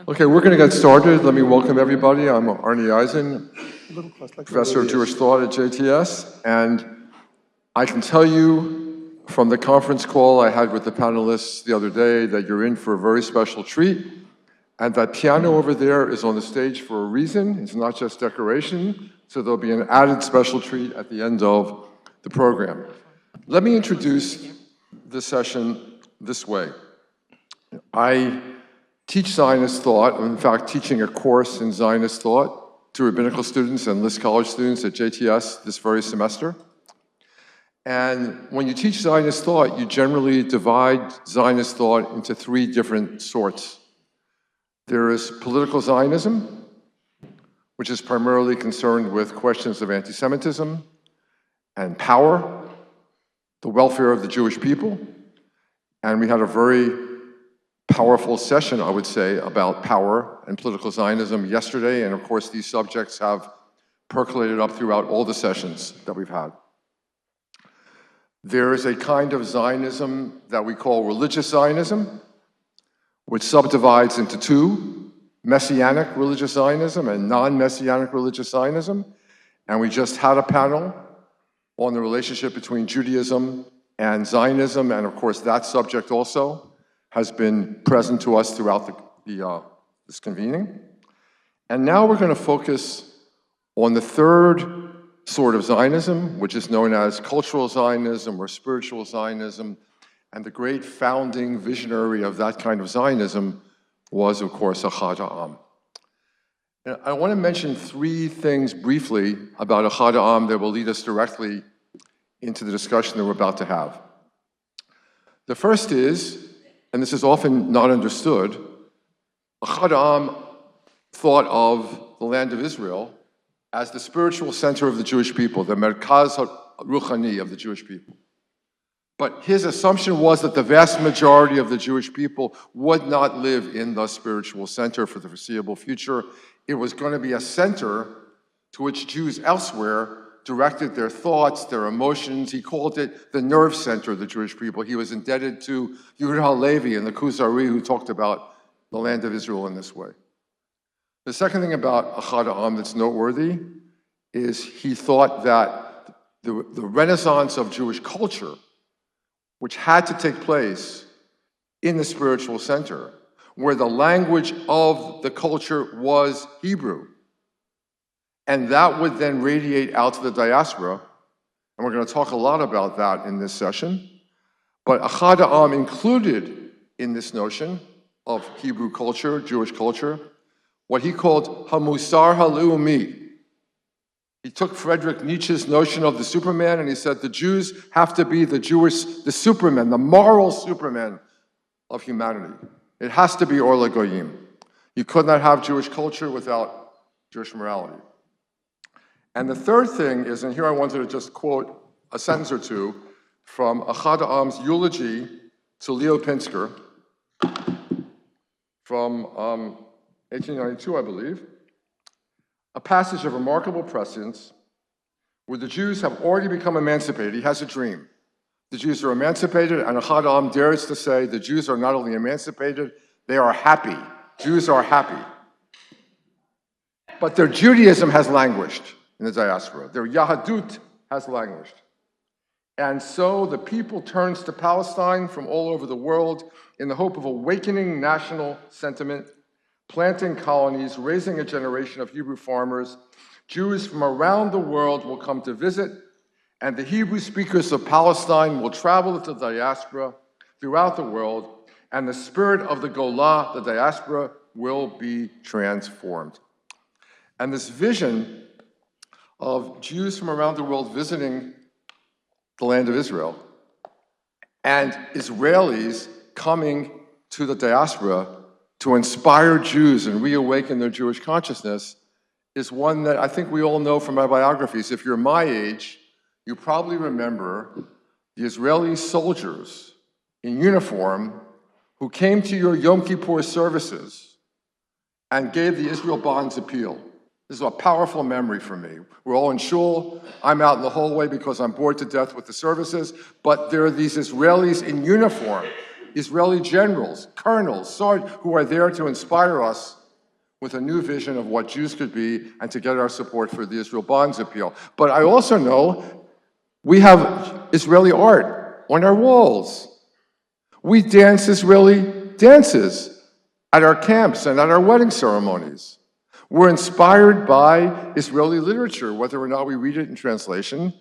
Okay, we're going to get started. Let me welcome everybody. I'm Arnie Eisen, Professor of Jewish Thought at JTS, and I can tell you from the conference call I had with the panelists the other day that you're in for a very special treat, and that piano over there is on the stage for a reason. It's not just decoration, so there'll be an added special treat at the end of the program. Let me introduce this session this way. I teach Zionist thought. I'm in fact teaching a course in Zionist thought to rabbinical students and List College students at JTS this very semester. And when you teach Zionist thought, you generally divide Zionist thought into three different sorts. There is political Zionism, which is primarily concerned with questions of anti-Semitism and power, the welfare of the Jewish people. And we had a very powerful session, I would say, about power and political Zionism yesterday, and of course these subjects have percolated up throughout all the sessions that we've had. There is a kind of Zionism that we call religious Zionism, which subdivides into two, Messianic religious Zionism and non-Messianic religious Zionism, and we just had a panel on the relationship between Judaism and Zionism, and of course that subject also has been present to us throughout this convening. And now we're going to focus on the third sort of Zionism, which is known as cultural Zionism or spiritual Zionism. And the great founding visionary of that kind of Zionism was, of course, Echad Ha'am. And I want to mention three things briefly about Echad Ha'am that will lead us directly into the discussion that we're about to have. The first is, and this is often not understood, Echad Ha'am thought of the land of Israel as the spiritual center of the Jewish people, the Merkaz HaRuchani of the Jewish people. But his assumption was that the vast majority of the Jewish people would not live in the spiritual center for the foreseeable future. It was going to be a center to which Jews elsewhere directed their thoughts, their emotions. He called it the nerve center of the Jewish people. He was indebted to Yehuda Halevi and the Kuzari, who talked about the land of Israel in this way. The second thing about Echad Ha'am that's noteworthy is he thought that the renaissance of Jewish culture, which had to take place in the spiritual center, where the language of the culture was Hebrew, and that would then radiate out to the diaspora, and we're going to talk a lot about that in this session. But Echad Ha'am included in this notion of Hebrew culture, Jewish culture, what he called Hamusar Haleumi. He took Friedrich Nietzsche's notion of the Superman and he said the Jews have to be the Superman, the moral Superman of humanity. It has to be Or LaGoyim. You could not have Jewish culture without Jewish morality. And the third thing is, and here I wanted to just quote a sentence or two from Echad Ha'am's eulogy to Leo Pinsker from 1892, I believe, a passage of remarkable prescience where the Jews have already become emancipated. He has a dream. The Jews are emancipated, and Echad Ha'am dares to say the Jews are not only emancipated, they are happy. Jews are happy. But their Judaism has languished in the diaspora. Their Yahadut has languished. And so the people turns to Palestine from all over the world in the hope of awakening national sentiment, planting colonies, raising a generation of Hebrew farmers. Jews from around the world will come to visit, and the Hebrew speakers of Palestine will travel to the diaspora throughout the world, and the spirit of the Golah, the diaspora, will be transformed. And this vision of Jews from around the world visiting the land of Israel and Israelis coming to the diaspora to inspire Jews and reawaken their Jewish consciousness is one that I think we all know from our biographies. If you're my age, you probably remember the Israeli soldiers in uniform who came to your Yom Kippur services and gave the Israel Bonds appeal. This is a powerful memory for me. We're all in shul. I'm out in the hallway because I'm bored to death with the services, but there are these Israelis in uniform Israeli generals, colonels, sergeants, who are there to inspire us with a new vision of what Jews could be and to get our support for the Israel Bonds appeal. But I also know we have Israeli art on our walls. We dance Israeli dances at our camps and at our wedding ceremonies. We're inspired by Israeli literature, whether or not we read it in translation.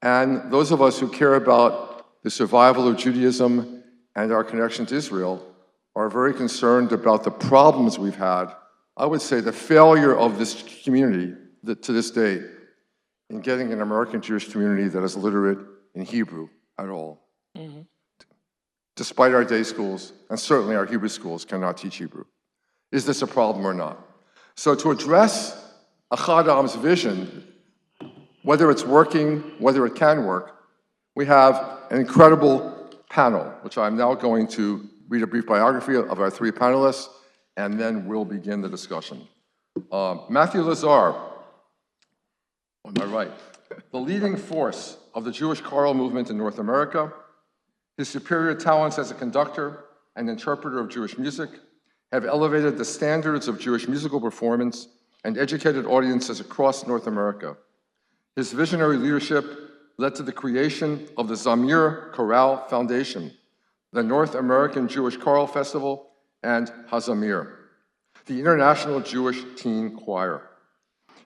And those of us who care about the survival of Judaism and our connection to Israel are very concerned about the problems we've had, I would say the failure of this community to this day in getting an American Jewish community that is literate in Hebrew at all. Mm-hmm. Despite our day schools, and certainly our Hebrew schools cannot teach Hebrew. Is this a problem or not? So to address Achad Am's vision, whether it's working, whether it can work, we have an incredible panel, which I'm now going to read a brief biography of our three panelists, and then we'll begin the discussion. Matthew Lazar, on my right, the leading force of the Jewish choral movement in North America. His superior talents as a conductor and interpreter of Jewish music have elevated the standards of Jewish musical performance and educated audiences across North America. His visionary leadership led to the creation of the Zamir Chorale Foundation, the North American Jewish Choral Festival, and Hazamir, the International Jewish Teen Choir.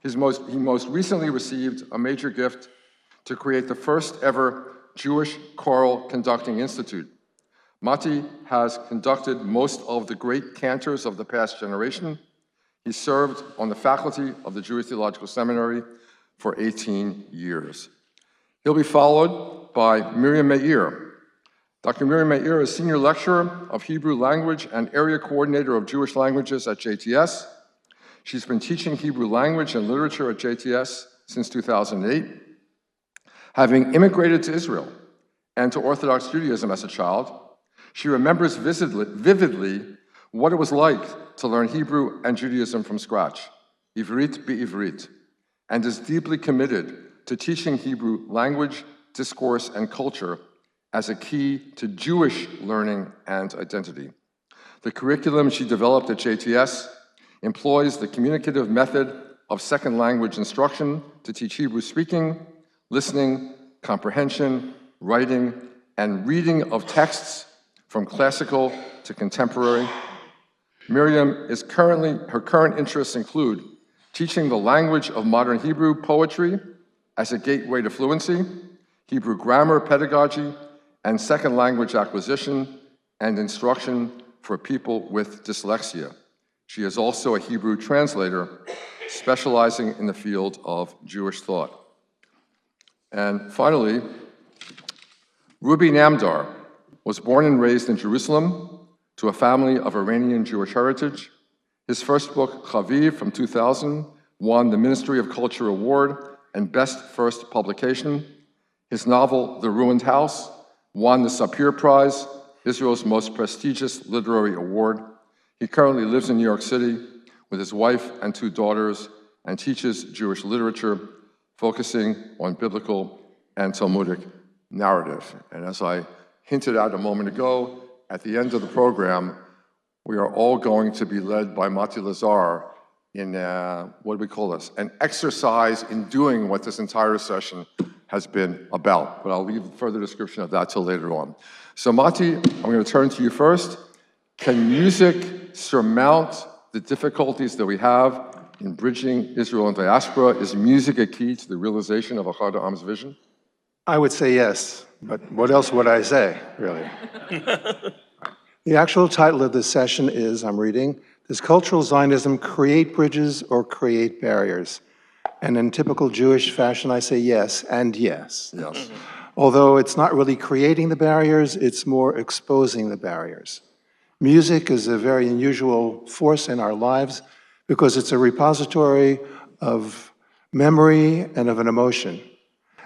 He most recently received a major gift to create the first ever Jewish Choral Conducting Institute. Mati has conducted most of the great cantors of the past generation. He served on the faculty of the Jewish Theological Seminary for 18 years. He'll be followed by Miriam Meir. Dr. Miriam Meir is Senior Lecturer of Hebrew Language and Area Coordinator of Jewish Languages at JTS. She's been teaching Hebrew language and literature at JTS since 2008. Having immigrated to Israel and to Orthodox Judaism as a child, she remembers vividly what it was like to learn Hebrew and Judaism from scratch, Ivrit bi'Ivrit, and is deeply committed to teaching Hebrew language, discourse, and culture as a key to Jewish learning and identity. The curriculum she developed at JTS employs the communicative method of second language instruction to teach Hebrew speaking, listening, comprehension, writing, and reading of texts from classical to contemporary. Her current interests include teaching the language of modern Hebrew poetry as a gateway to fluency, Hebrew grammar pedagogy, and second language acquisition and instruction for people with dyslexia. She is also a Hebrew translator specializing in the field of Jewish thought. And finally, Ruby Namdar was born and raised in Jerusalem to a family of Iranian Jewish heritage. His first book, Chaviv, from 2000, won the Ministry of Culture Award and Best First Publication. His novel, The Ruined House, won the Sapir Prize, Israel's most prestigious literary award. He currently lives in New York City with his wife and two daughters and teaches Jewish literature, focusing on biblical and Talmudic narrative. And as I hinted at a moment ago, at the end of the program, we are all going to be led by Mati Lazar in, what do we call this? An exercise in doing what this entire session has been about. But I'll leave further description of that till later on. So Mati, I'm going to turn to you first. Can music surmount the difficulties that we have in bridging Israel and diaspora? Is music a key to the realization of Achad Am's vision? I would say yes, but what else would I say, really? The actual title of this session is, I'm reading, Does Cultural Zionism Create Bridges or Create Barriers? And in typical Jewish fashion, I say yes and yes. Yes. Although it's not really creating the barriers, it's more exposing the barriers. Music is a very unusual force in our lives because it's a repository of memory and of an emotion.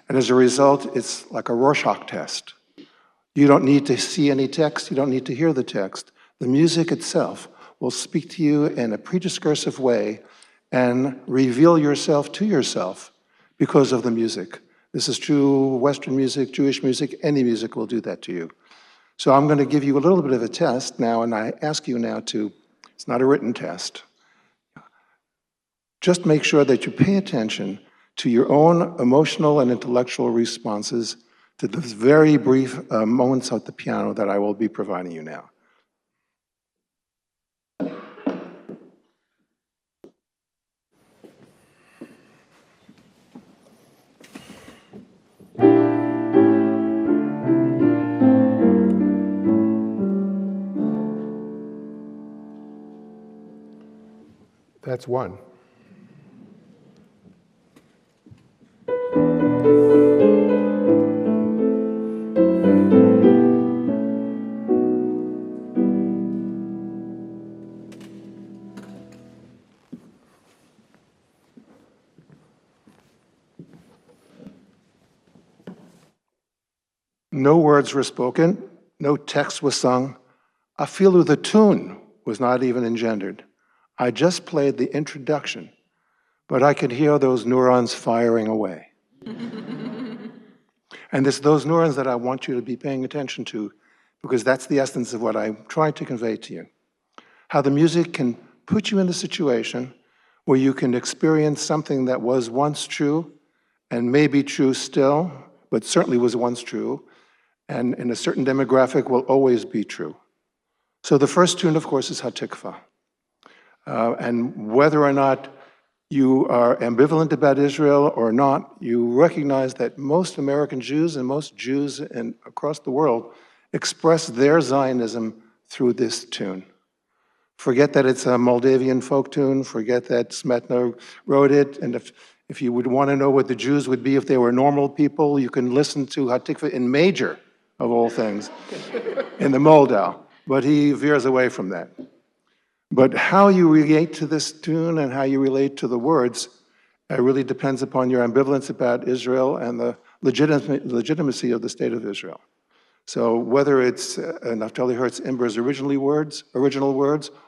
And as a result, it's like a Rorschach test. You don't need to see any text, you don't need to hear the text. The music itself will speak to you in a prediscursive way and reveal yourself to yourself because of the music. This is true Western music, Jewish music, any music will do that to you. So I'm going to give you a little bit of a test now, and I ask you now to, it's not a written test, just make sure that you pay attention to your own emotional and intellectual responses to those very brief moments at the piano that I will be providing you now. That's one. No words were spoken, no text was sung. Afilu, the tune, was not even engendered. I just played the introduction, but I could hear those neurons firing away. And it's those neurons that I want you to be paying attention to, because that's the essence of what I'm trying to convey to you. How the music can put you in a situation where you can experience something that was once true and may be true still, but certainly was once true, and in a certain demographic will always be true. So the first tune, of course, is Hatikva. And whether or not you are ambivalent about Israel or not, you recognize that most American Jews and most Jews across the world express their Zionism through this tune. Forget that it's a Moldavian folk tune, forget that Smetana wrote it, and if you would want to know what the Jews would be if they were normal people, you can listen to Hatikva in major, of all things, in the Moldau, but he veers away from that. But how you relate to this tune and how you relate to the words really depends upon your ambivalence about Israel and the legitimacy of the state of Israel. So whether it's Naftali Hertz Imber's original words,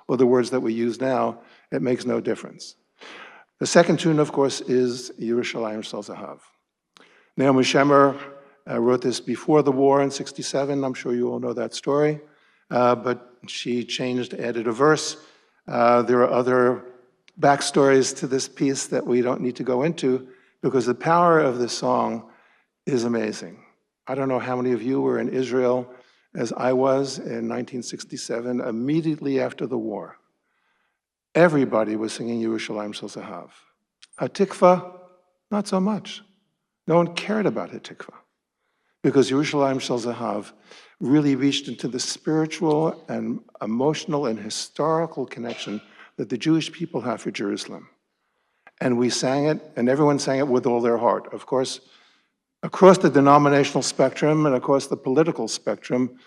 or the words that we use now, it makes no difference. The second tune, of course, is Yerushalayim Shel Zahav. Naomi Shemer wrote this before the war in '67. I'm sure you all know that story. But she changed, added a verse. There are other backstories to this piece that we don't need to go into, because the power of this song is amazing. I don't know how many of you were in Israel as I was in 1967, immediately after the war. Everybody was singing Yerushalayim Shel Zahav. Hatikva, not so much. No one cared about Hatikva, because Yerushalayim Shel Zahav really reached into the spiritual and emotional and historical connection that the Jewish people have for Jerusalem. And we sang it, and everyone sang it with all their heart. Of course, across the denominational spectrum and across the political spectrum,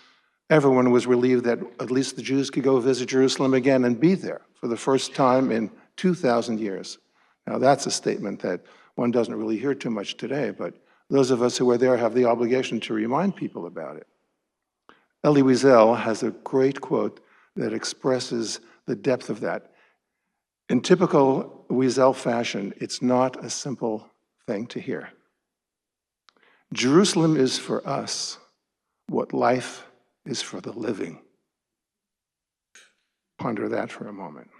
everyone was relieved that at least the Jews could go visit Jerusalem again and be there for the first time in 2,000 years. Now that's a statement that one doesn't really hear too much today, but those of us who were there have the obligation to remind people about it. Elie Wiesel has a great quote that expresses the depth of that. In typical Wiesel fashion, it's not a simple thing to hear. Jerusalem is for us what life is for the living. Ponder that for a moment.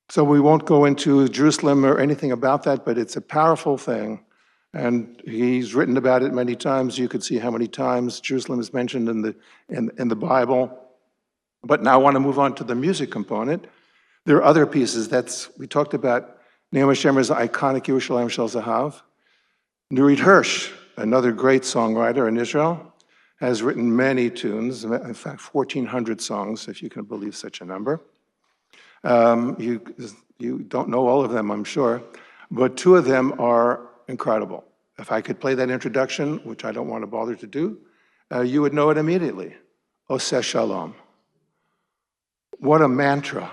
So we won't go into Jerusalem or anything about that, but it's a powerful thing. And he's written about it many times. You could see how many times Jerusalem is mentioned in the Bible. But now I want to move on to the music component. There are other pieces. We talked about Naomi Shemer's iconic Yerushalayim Shel Zahav. Nurit Hirsch, another great songwriter in Israel, has written many tunes, in fact, 1,400 songs, if you can believe such a number. You don't know all of them, I'm sure, but two of them are incredible. If I could play that introduction, which I don't want to bother to do, you would know it immediately. Oseh Shalom. What a mantra.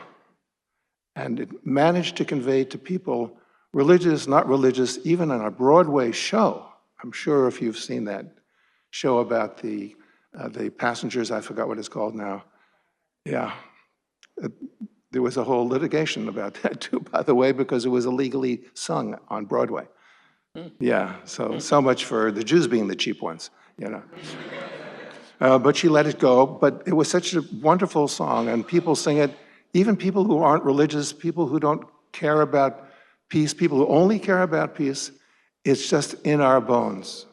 And it managed to convey to people, religious, not religious, even on a Broadway show. I'm sure if you've seen that show about the passengers, I forgot what it's called now. Yeah. There was a whole litigation about that too, by the way, because it was illegally sung on Broadway. Yeah, so much for the Jews being the cheap ones. you know. But she let it go. But it was such a wonderful song, and people sing it, even people who aren't religious, people who don't care about peace, people who only care about peace. It's just in our bones.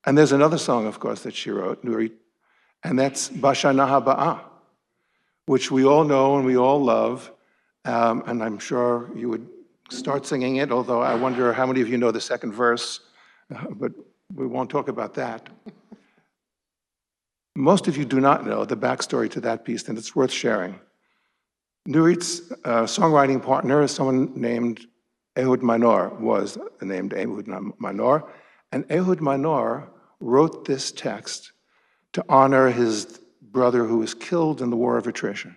And there's another song, of course, that she wrote, Nurit, and that's Bashana Haba'ah, which we all know and we all love. And I'm sure you would start singing it, although I wonder how many of you know the second verse, but we won't talk about that. Most of you do not know the backstory to that piece, and it's worth sharing. Nurit's songwriting partner is someone named Ehud Manor, was named Ehud Manor, and Ehud Manor wrote this text to honor his brother who was killed in the War of Attrition.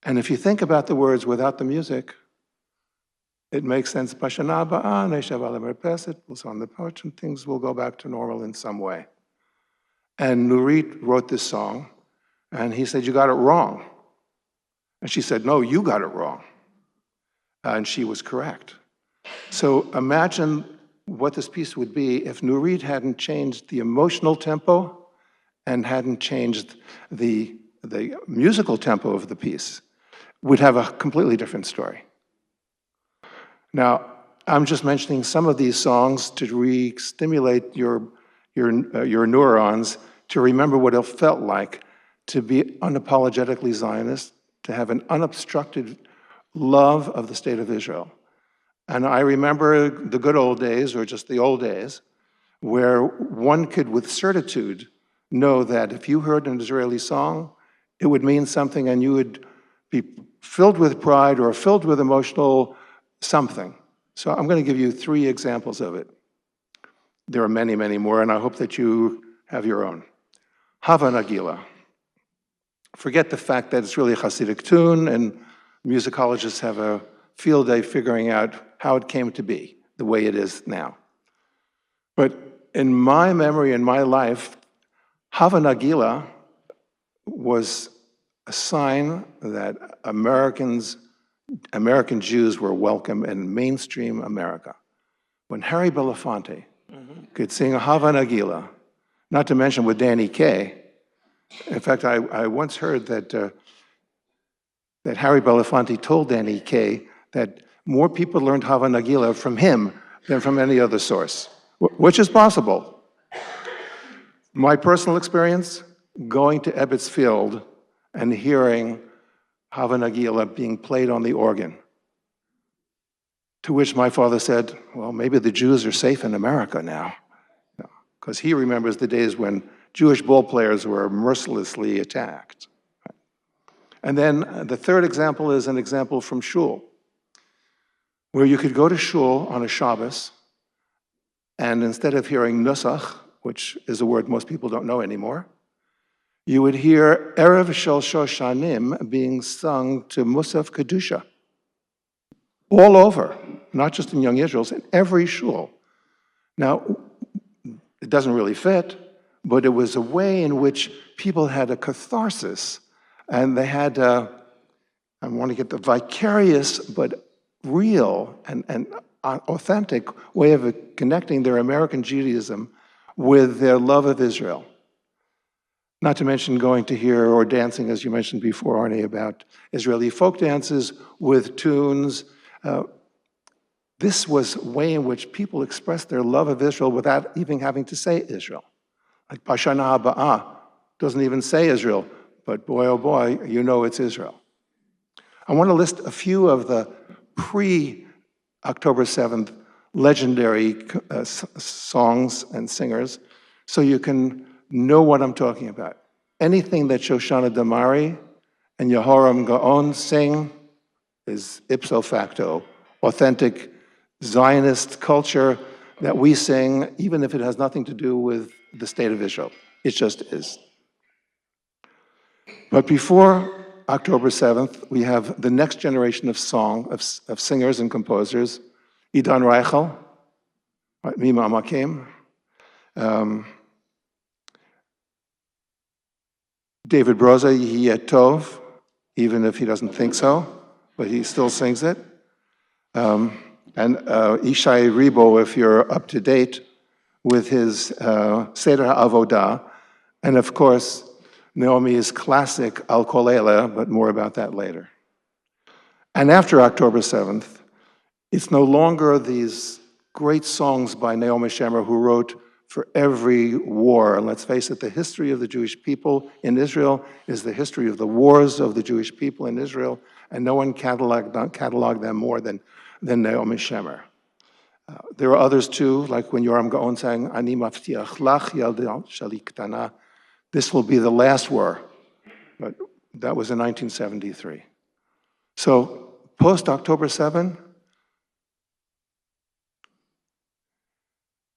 And if you think about the words without the music, it makes sense. Bashana ba'a ne'shav al merpeset, we'll on the porch, and things will go back to normal in some way. And Nurit wrote this song, and he said, "You got it wrong." And she said, "No, you got it wrong." And she was correct. So imagine what this piece would be if Nurit hadn't changed the emotional tempo and hadn't changed the musical tempo of the piece. We'd have a completely different story. Now, I'm just mentioning some of these songs to re-stimulate your neurons to remember what it felt like to be unapologetically Zionist, to have an unobstructed love of the state of Israel. And I remember the good old days, or just the old days, where one could with certitude know that if you heard an Israeli song, it would mean something and you would be filled with pride or filled with emotional something. So I'm going to give you 3 examples of it. There are many, many more, and I hope that you have your own. Hava Nagila. Forget the fact that it's really a Hasidic tune, and musicologists have a field day figuring out how it came to be the way it is now. But in my memory, in my life, Hava Nagila was a sign that American Jews were welcome in mainstream America. When Harry Belafonte could sing Hava Nagila, not to mention with Danny Kaye. In fact, I once heard that Harry Belafonte told Danny Kaye that more people learned Hava Nagila from him than from any other source, which is possible. My personal experience, going to Ebbets Field and hearing Hava Nagila being played on the organ, to which my father said, well, maybe the Jews are safe in America now, because he remembers the days when Jewish ball players were mercilessly attacked. And then the third example is an example from shul, where you could go to shul on a Shabbos, and instead of hearing nusach, which is a word most people don't know anymore, you would hear Erev Shel Shoshanim being sung to Musaf Kedusha, all over, not just in Young Israel's, in every shul. Now, it doesn't really fit, but it was a way in which people had a catharsis, and they had I want to get the vicarious but real and authentic way of connecting their American Judaism with their love of Israel. Not to mention going to hear or dancing, as you mentioned before, Arnie, about Israeli folk dances with tunes. This was a way in which people expressed their love of Israel without even having to say Israel. Like Bashana Haba'ah doesn't even say Israel, but boy, oh boy, you know it's Israel. I want to list a few of the pre-October 7th legendary songs and singers so you can know what I'm talking about. Anything that Shoshana Damari and Yehoram Gaon sing is ipso facto authentic Zionist culture that we sing, even if it has nothing to do with the state of Israel. It just is. But before October 7th, we have the next generation of singers and composers, Idan Reichel, Mima Amakim, David Broza, Yehi Tov, even if he doesn't think so, but he still sings it. And Ishai Ribo, if you're up to date, with his Seder HaAvodah, and of course, Naomi's classic Al Kol Eila, but more about that later. And after October 7th, it's no longer these great songs by Naomi Shemer, who wrote for every war. And let's face it, the history of the Jewish people in Israel is the history of the wars of the Jewish people in Israel, and no one cataloged them more than Naomi Shemer. There are others too, like when Yoram Gaon sang, Ani maftiach lach yalda shali ktana. This will be the last war, but that was in 1973. So post-October 7,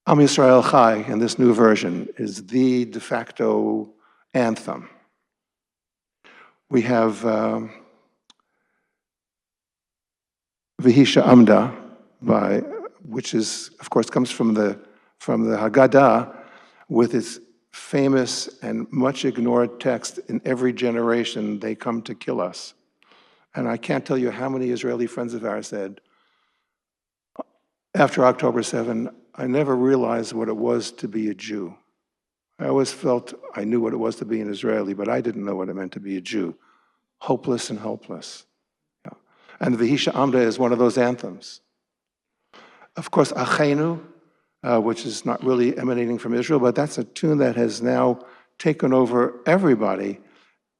Am Yisrael Chai, in this new version, is the de facto anthem. We have V'hisha Amda, which is, of course, comes from the Haggadah, with its famous and much ignored text, in every generation they come to kill us. And I can't tell you how many Israeli friends of ours said, after October 7, I never realized what it was to be a Jew. I always felt I knew what it was to be an Israeli, but I didn't know what it meant to be a Jew. Hopeless and helpless. Yeah. And V'hisha Amda is one of those anthems. Of course, Achenu, which is not really emanating from Israel, but that's a tune that has now taken over everybody,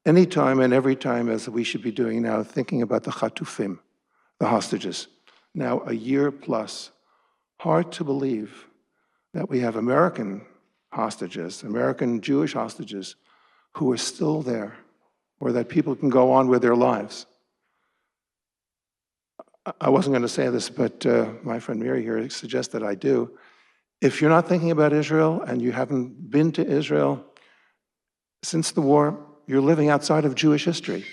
anytime and every time, as we should be doing now, thinking about the Chatufim, the hostages. Now, a year plus. Hard to believe that we have American hostages, American Jewish hostages, who are still there, or that people can go on with their lives. I wasn't going to say this, but my friend Miri here suggests that I do. If you're not thinking about Israel and you haven't been to Israel since the war, you're living outside of Jewish history.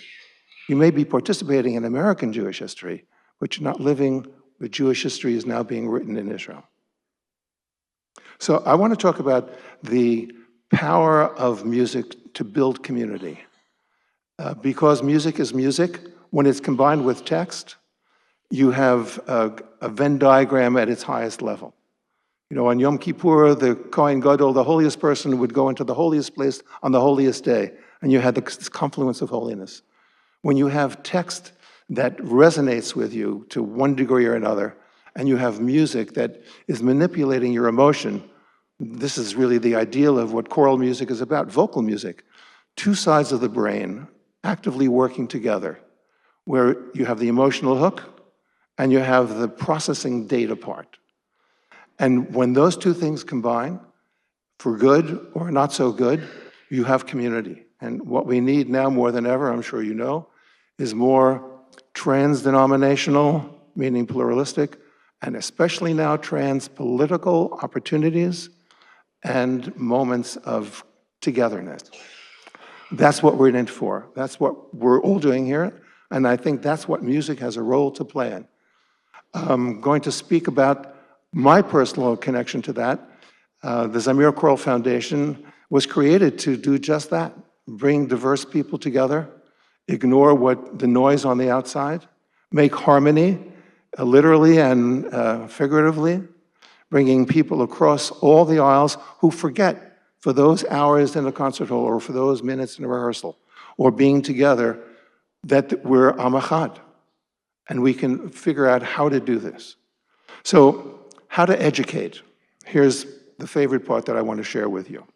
You may be participating in American Jewish history, but you're not living the Jewish history is now being written in Israel. So I want to talk about the power of music to build community. Because music is music, when it's combined with text, you have a Venn diagram at its highest level. You know, on Yom Kippur, the Kohen Gadol, the holiest person, would go into the holiest place on the holiest day, and you had this confluence of holiness. When you have text that resonates with you to one degree or another, and you have music that is manipulating your emotion, this is really the ideal of what choral music is about, vocal music. Two sides of the brain actively working together, where you have the emotional hook and you have the processing data part. And when those two things combine, for good or not so good, you have community. And what we need now more than ever, I'm sure you know, is more trans-denominational, meaning pluralistic, and especially now trans-political opportunities and moments of togetherness. That's what we're in it for. That's what we're all doing here, and I think that's what music has a role to play in. I'm going to speak about my personal connection to that. The Zamir Choral Foundation was created to do just that, bring diverse people together, ignore the noise on the outside, make harmony, literally and figuratively, bringing people across all the aisles who forget for those hours in a concert hall or for those minutes in a rehearsal or being together that we're Am Echad, and we can figure out how to do this. So, how to educate. Here's the favorite part that I want to share with you.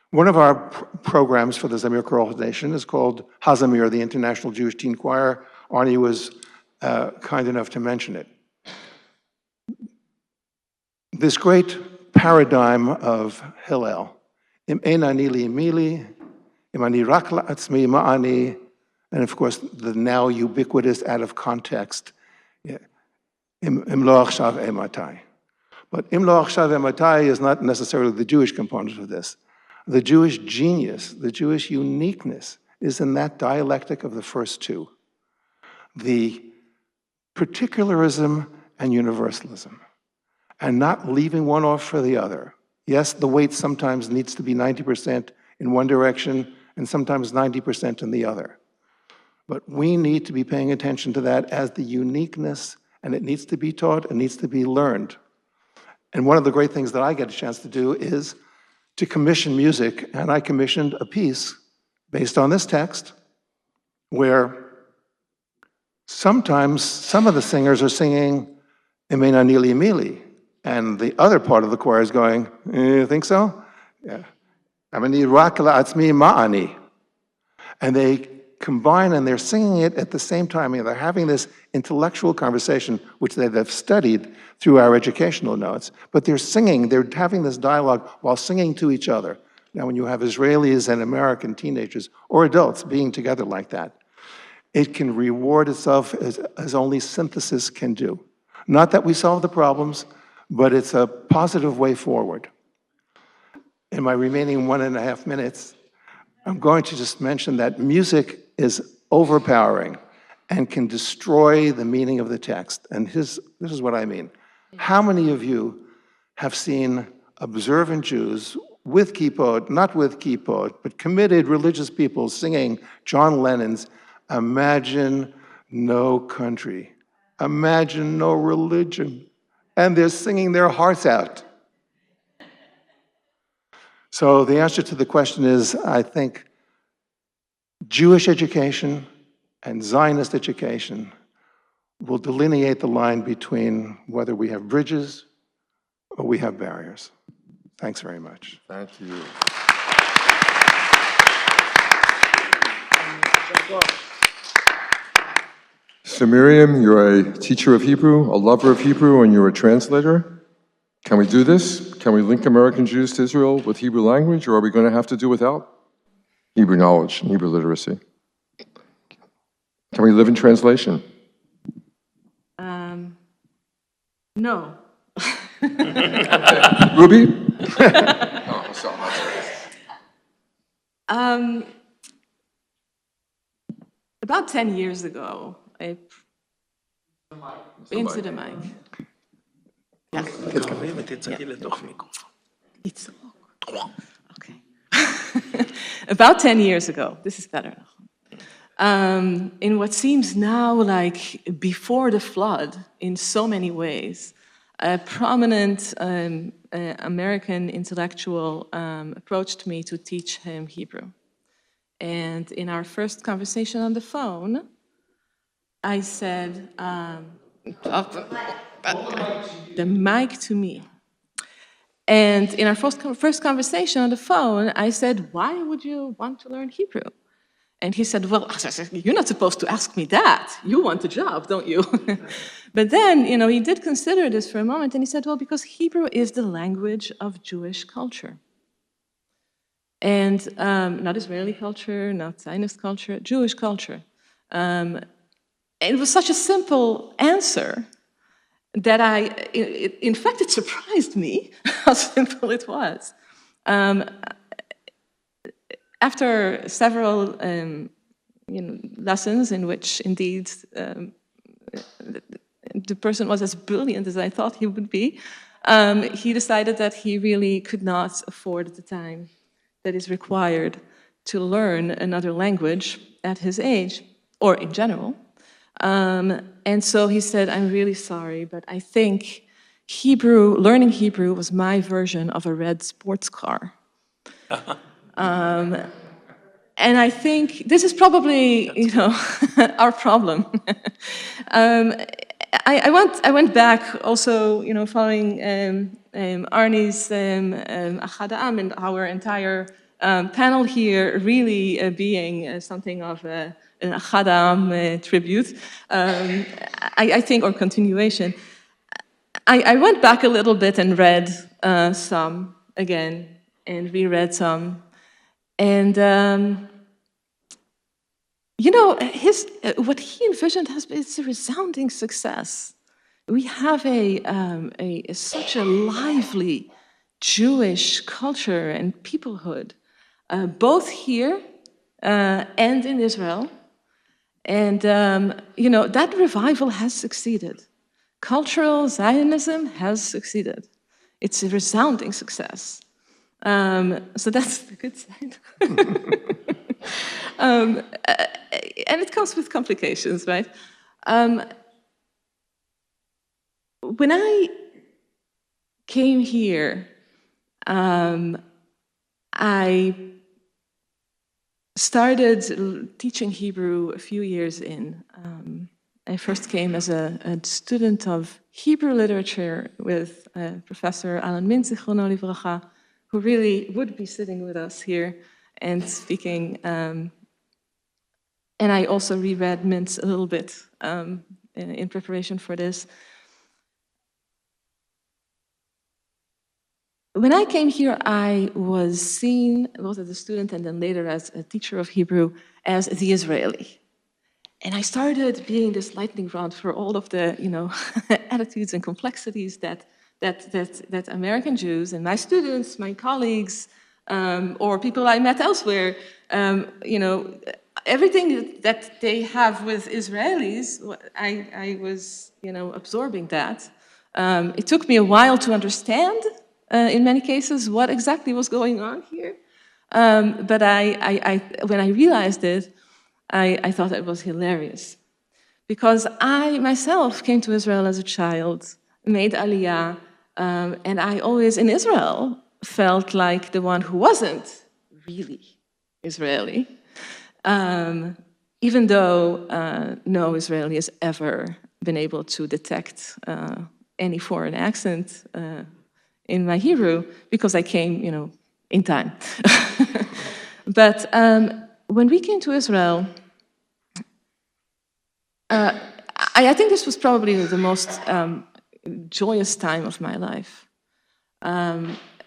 One of our programs for the Zamir Choral Foundation is called Hazamir, the International Jewish Teen Choir. Arnie was kind enough to mention it. This great paradigm of Hillel, Im ein ani li mili, im ani rak la'atzmi ma'ani, and of course the now ubiquitous out of context, Im lo achshav ematai. But Im lo achshav ematai is not necessarily the Jewish component of this. The Jewish genius, the Jewish uniqueness is in that dialectic of the first two. The particularism and universalism, and not leaving one off for the other. Yes, the weight sometimes needs to be 90% in one direction and sometimes 90% in the other. But we need to be paying attention to that as the uniqueness, and it needs to be taught, it needs to be learned. And one of the great things that I get a chance to do is to commission music, and I commissioned a piece based on this text where sometimes some of the singers are singing Imena Nili Mili, and the other part of the choir is going, you think so? Yeah. Amani Rakala Atzmi Ma'ani. And they combine and they're singing it at the same time. And they're having this intellectual conversation, which they've studied through our educational notes. But they're singing, they're having this dialogue while singing to each other. Now, when you have Israelis and American teenagers or adults being together like that, it can reward itself as only synthesis can do. Not that we solve the problems, but it's a positive way forward. In my remaining 1.5 minutes, I'm going to just mention that music is overpowering and can destroy the meaning of the text. And this is what I mean. How many of you have seen observant Jews with kippot, not with kippot, but committed religious people singing John Lennon's Imagine No Country, Imagine No Religion, and they're singing their hearts out. So the answer to the question is, I think, Jewish education and Zionist education will delineate the line between whether we have bridges or we have barriers. Thanks very much. Thank you. So Miriam, you're a teacher of Hebrew, a lover of Hebrew, and you're a translator. Can we do this? Can we link American Jews to Israel with Hebrew language, or are we going to have to do without Hebrew knowledge and Hebrew literacy? Can we live in translation? No. Ruby? No, sorry, I'm not serious. About 10 years ago, into the mic. Yeah. It's okay. About 10 years ago, this is better. In what seems now like before the flood, in so many ways, a prominent American intellectual approached me to teach him Hebrew. And in our first conversation on the phone, I said, the mic to me. And in our first conversation on the phone, I said, why would you want to learn Hebrew? And he said, well, you're not supposed to ask me that. You want a job, don't you? But then, he did consider this for a moment, and he said, well, because Hebrew is the language of Jewish culture. And not Israeli culture, not Zionist culture, Jewish culture. It was such a simple answer that in fact, it surprised me how simple it was. After several lessons in which indeed the person was as brilliant as I thought he would be, he decided that he really could not afford the time that is required to learn another language at his age, or in general. And so he said, I'm really sorry, but I think learning Hebrew was my version of a red sports car. And I think this is probably, our problem. I went back also, following Arnie's Achadam and our entire panel here really being something of an Achadam tribute, I think, or continuation. I went back a little bit and read some again and reread some. And, what he envisioned it's a resounding success. We have such a lively Jewish culture and peoplehood, both here and in Israel. And, that revival has succeeded. Cultural Zionism has succeeded. It's a resounding success. So that's the good side. And it comes with complications, right? When I came here, I started teaching Hebrew a few years in. I first came as a student of Hebrew literature with Professor Alan Min, zichrono livracha, who really would be sitting with us here and speaking. And I also reread Mintz a little bit in preparation for this. When I came here, I was seen, both as a student and then later as a teacher of Hebrew, as the Israeli. And I started being this lightning rod for all of the, attitudes and complexities that American Jews and my students, my colleagues, or people I met elsewhere, everything that they have with Israelis, I was, absorbing that. It took me a while to understand, in many cases, what exactly was going on here. But when I realized it, I thought it was hilarious. Because I myself came to Israel as a child, made Aliyah, and I always, in Israel, felt like the one who wasn't really Israeli. Even though no Israeli has ever been able to detect any foreign accent in my Hebrew, because I came, in time. But when we came to Israel, I think this was probably the most joyous time of my life.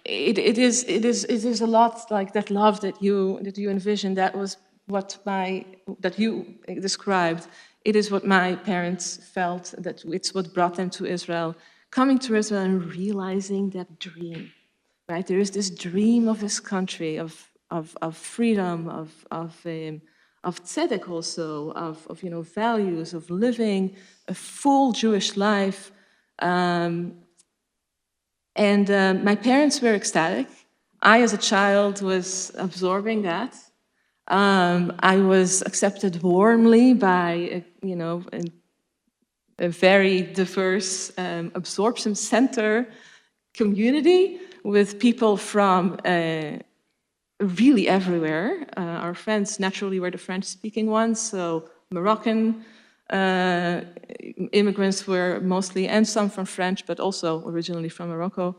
It is a lot like that love that you envisioned. That was that you described. It is what my parents felt. That it's what brought them to Israel. Coming to Israel and realizing that dream, right? There is this dream of this country, of freedom, of tzedek also, of values, of living a full Jewish life. My parents were ecstatic. I, as a child, was absorbing that. I was accepted warmly by, a very diverse absorption center community with people from really everywhere. Our friends naturally were the French-speaking ones, so Moroccan immigrants were mostly, and some from French, but also originally from Morocco,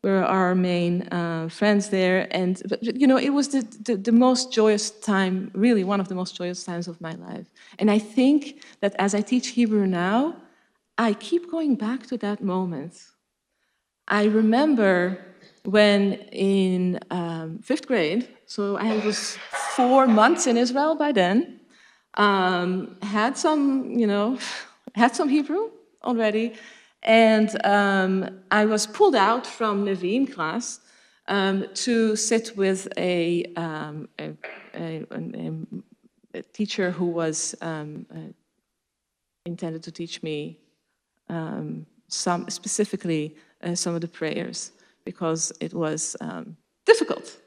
were our main friends there. But it was the most joyous time, really one of the most joyous times of my life. And I think that as I teach Hebrew now, I keep going back to that moment. I remember when in 5th grade, so I was 4 months in Israel by then, had some, had some Hebrew already, and I was pulled out from Nevi'im class to sit with a teacher who was intended to teach me specifically some of the prayers, because it was difficult.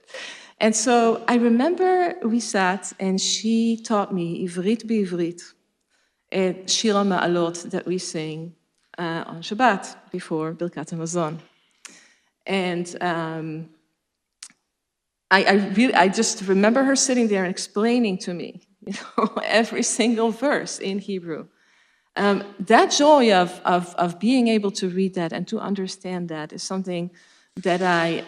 And so I remember we sat and she taught me Ivrit b'Ivrit, Shir HaMa'alot that we sing on Shabbat before Birkat HaMazon. And I just remember her sitting there and explaining to me, every single verse in Hebrew. That joy of being able to read that and to understand that is something that I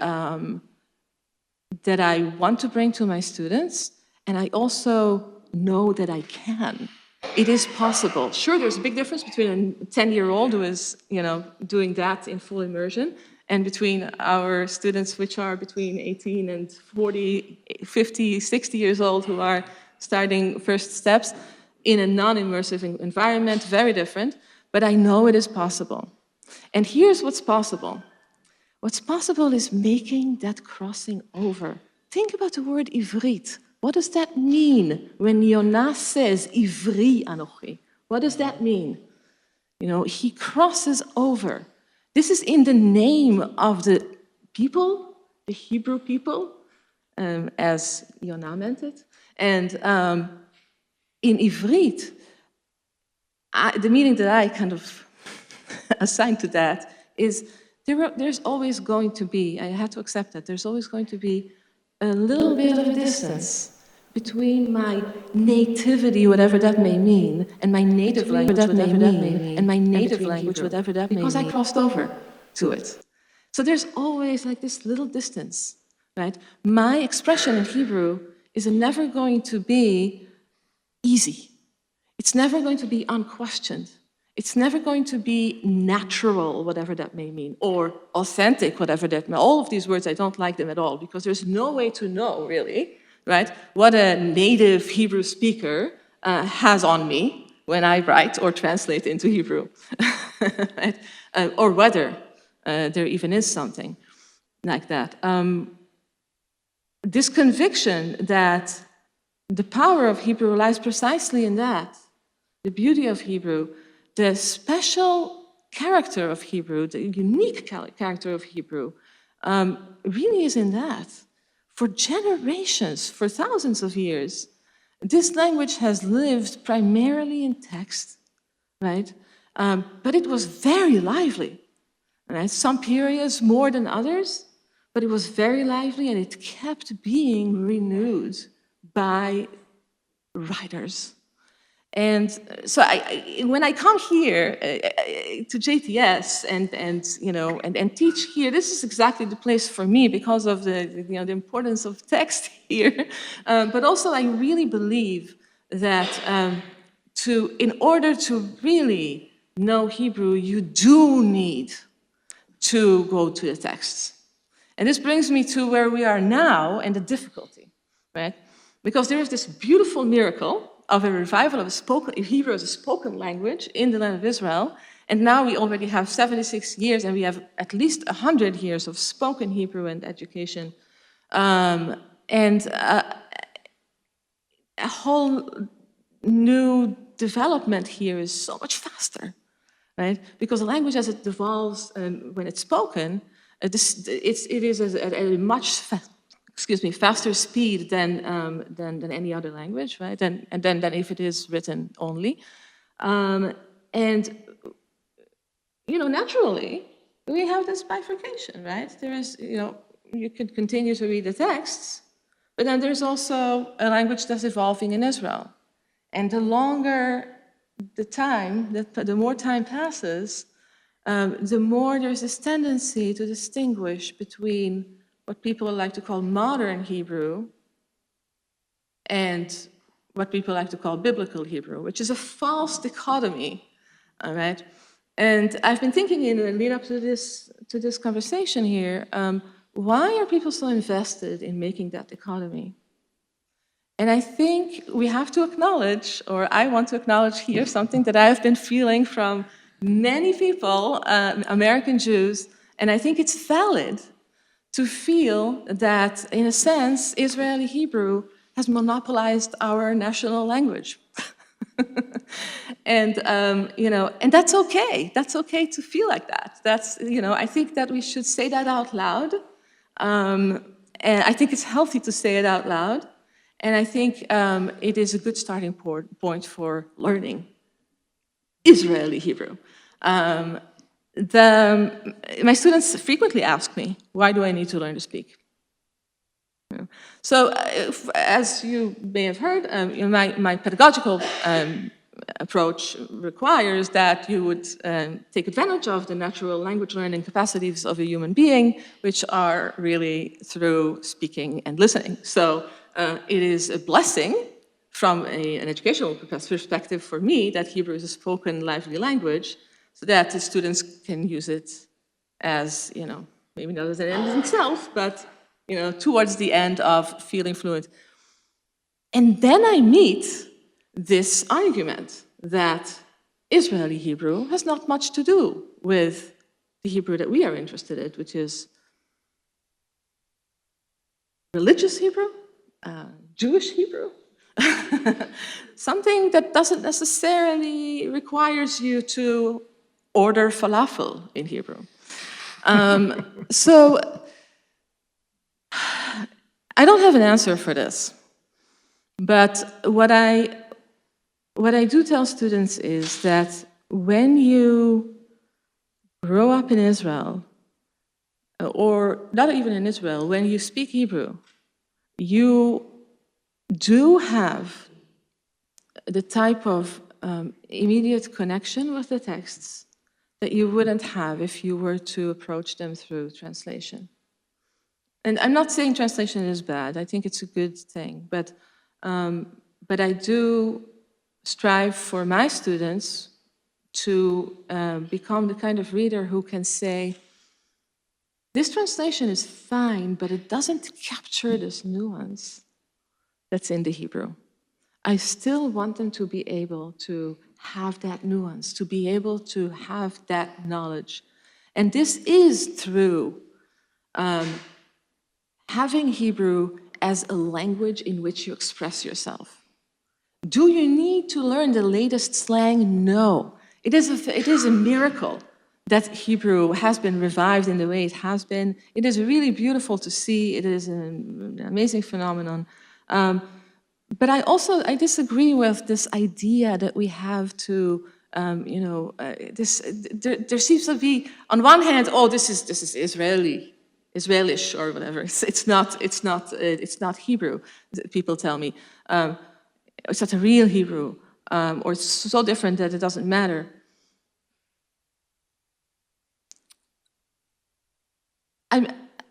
want to bring to my students, and I also know that I can. It is possible. Sure, there's a big difference between a 10-year-old who is, doing that in full immersion, and between our students, which are between 18 and 40, 50, 60 years old, who are starting first steps in a non-immersive environment, very different, but I know it is possible. And here's what's possible. What's possible is making that crossing over. Think about the word Ivrit. What does that mean when Yonah says, Ivri Anochi? What does that mean? He crosses over. This is in the name of the people, the Hebrew people, as Yonah meant it. And in Ivrit, the meaning that I kind of assigned to that is there's always going to be, I had to accept that, there's always going to be a little bit of distance between my nativity, whatever that may mean, and my native language, whatever that may mean, and my native language, whatever that may mean, because I crossed over to it. So there's always like this little distance, right? My expression in Hebrew is never going to be easy. It's never going to be unquestioned. It's never going to be natural, whatever that may mean, or authentic, whatever that may mean. All of these words, I don't like them at all, because there's no way to know, really, right, what a native Hebrew speaker has on me when I write or translate into Hebrew, right? Or whether there even is something like that. This conviction that the power of Hebrew lies precisely in that, the beauty of Hebrew, the special character of Hebrew, the unique character of Hebrew, really is in that. For generations, for thousands of years, this language has lived primarily in text, right? But it was very lively, right? Some periods more than others, but it was very lively and it kept being renewed by writers. And so when I come here to JTS and teach here, this is exactly the place for me because of the importance of text here. But also I really believe that in order to really know Hebrew, you do need to go to the texts. And this brings me to where we are now and the difficulty, right? Because there is this beautiful miracle of a revival of Hebrew as a spoken language in the land of Israel. And now we already have 76 years and we have at least 100 years of spoken Hebrew and education. And a whole new development here is so much faster, right? Because the language as it evolves when it's spoken, it is at a much faster speed than any other language, right? And then if it is written only. And, naturally, we have this bifurcation, right? There is, you could continue to read the texts, but then there's also a language that's evolving in Israel. And the longer the time, the more time passes, the more there's this tendency to distinguish between what people like to call modern Hebrew and what people like to call biblical Hebrew, which is a false dichotomy, all right? And I've been thinking in the lead up to this conversation here, why are people so invested in making that dichotomy? And I think we have to acknowledge, or I want to acknowledge here, something that I've been feeling from many people, American Jews, and I think it's valid to feel that, in a sense, Israeli Hebrew has monopolized our national language. And, and that's okay. That's okay to feel like that. That's, I think that we should say that out loud. And I think it's healthy to say it out loud. And I think it is a good starting point for learning Israeli Hebrew. My students frequently ask me, why do I need to learn to speak? So, as you may have heard, my pedagogical approach requires that you would take advantage of the natural language learning capacities of a human being, which are really through speaking and listening. So it is a blessing from an educational perspective for me that Hebrew is a spoken, lively language, so that the students can use it as, maybe not as an end in itself, but towards the end of feeling fluent. And then I meet this argument that Israeli Hebrew has not much to do with the Hebrew that we are interested in, which is religious Hebrew, Jewish Hebrew, something that doesn't necessarily requires you to order falafel in Hebrew. So I don't have an answer for this, but what I do tell students is that when you grow up in Israel, or not even in Israel, when you speak Hebrew, you do have the type of immediate connection with the texts that you wouldn't have if you were to approach them through translation. And I'm not saying translation is bad. I think it's a good thing. But I do strive for my students to become the kind of reader who can say, this translation is fine, but it doesn't capture this nuance that's in the Hebrew. I still want them to be able to have that nuance, to be able to have that knowledge. And this is through having Hebrew as a language in which you express yourself. Do you need to learn the latest slang? No. It is a miracle that Hebrew has been revived in the way it has been. It is really beautiful to see. It is an amazing phenomenon. But I disagree with this idea that we have to, there seems to be, on one hand, oh, this is Israelish or whatever. It's not Hebrew. People tell me it's not a real Hebrew, or it's so different that it doesn't matter.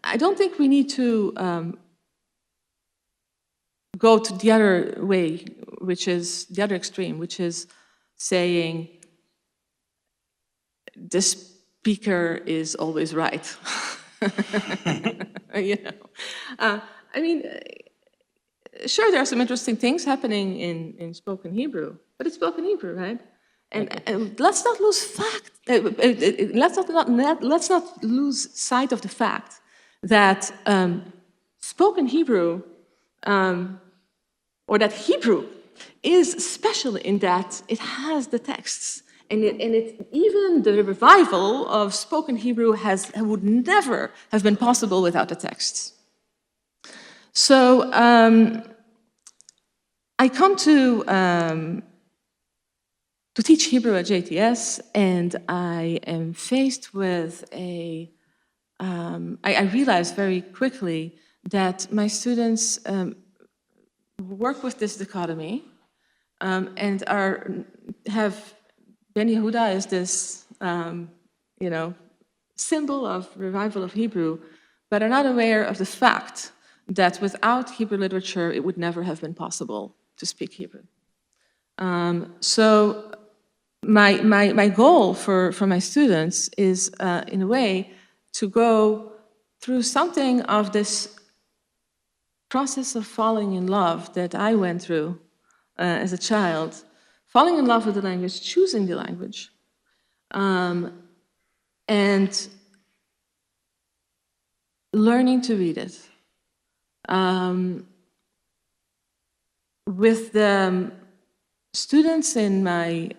I don't think we need to go to the other way, which is the other extreme, which is saying the speaker is always right. You know, I mean, sure, there are some interesting things happening in spoken Hebrew, but it's spoken Hebrew, right? And let's not lose fact. Let's not lose sight of the fact that spoken Hebrew, or that Hebrew, is special in that it has the texts, and even the revival of spoken Hebrew would never have been possible without the texts. So I come to teach Hebrew at JTS, and I am faced with I realized very quickly that my students work with this dichotomy and have Ben Yehuda as this, symbol of revival of Hebrew, but are not aware of the fact that without Hebrew literature, it would never have been possible to speak Hebrew. So my goal for my students is, in a way, to go through something of this process of falling in love that I went through as a child, falling in love with the language, choosing the language, and learning to read it. With the students in my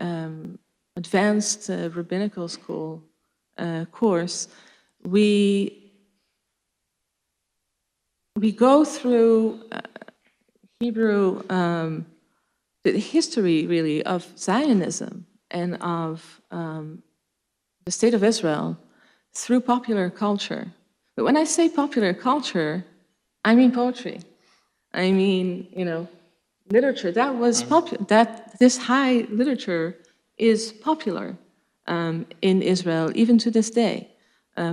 advanced rabbinical school course, we go through Hebrew, the history really of Zionism and of the state of Israel through popular culture. But when I say popular culture, I mean poetry. I mean, literature. That was popular. This high literature is popular in Israel, even to this day.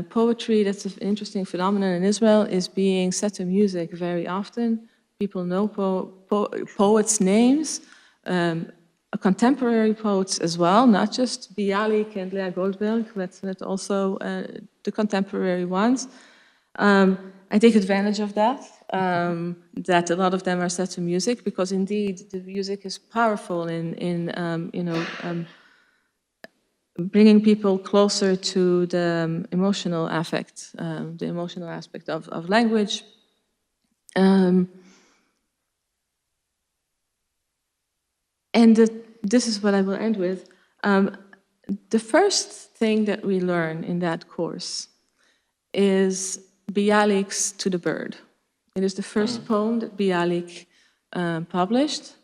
Poetry, that's an interesting phenomenon in Israel, is being set to music very often. People know poets' names, contemporary poets as well, not just Bialik and Lea Goldberg, but also the contemporary ones. I take advantage of that, that a lot of them are set to music, because indeed the music is powerful in bringing people closer to the emotional affect, the emotional aspect of language. This is what I will end with. The first thing that we learn in that course is Bialik's To the Bird. It is the first poem that Bialik published,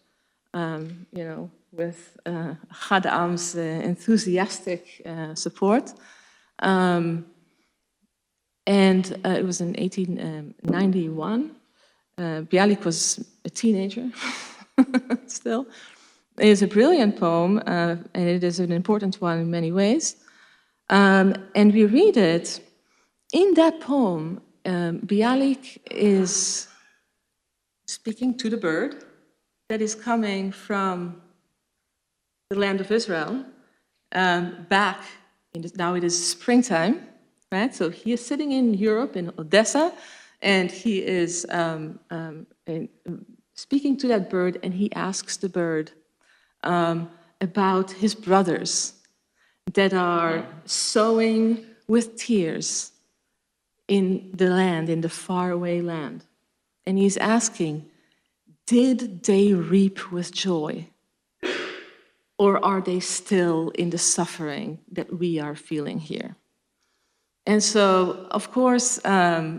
with Chad Am's enthusiastic support. And it was in 1891. Bialik was a teenager still. It is a brilliant poem, and it is an important one in many ways. And we read it. In that poem, Bialik is speaking to the bird that is coming from the land of Israel back, now it is springtime, right? So he is sitting in Europe, in Odessa, and he is speaking to that bird, and he asks the bird about his brothers that are sowing with tears in the land, in the faraway land. And he's asking, did they reap with joy? Or are they still in the suffering that we are feeling here? And so, of course, I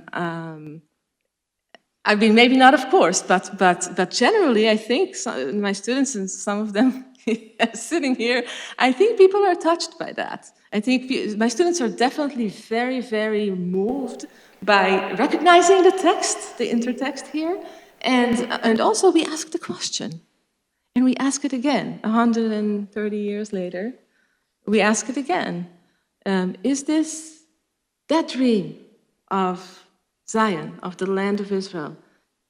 mean, maybe not of course, but generally, I think my students, and some of them sitting here, I think people are touched by that. I think my students are definitely very, very moved by recognizing the text, the intertext here, and also we ask the question, and we ask it again, 130 years later, we ask it again. Is this that dream of Zion, of the land of Israel,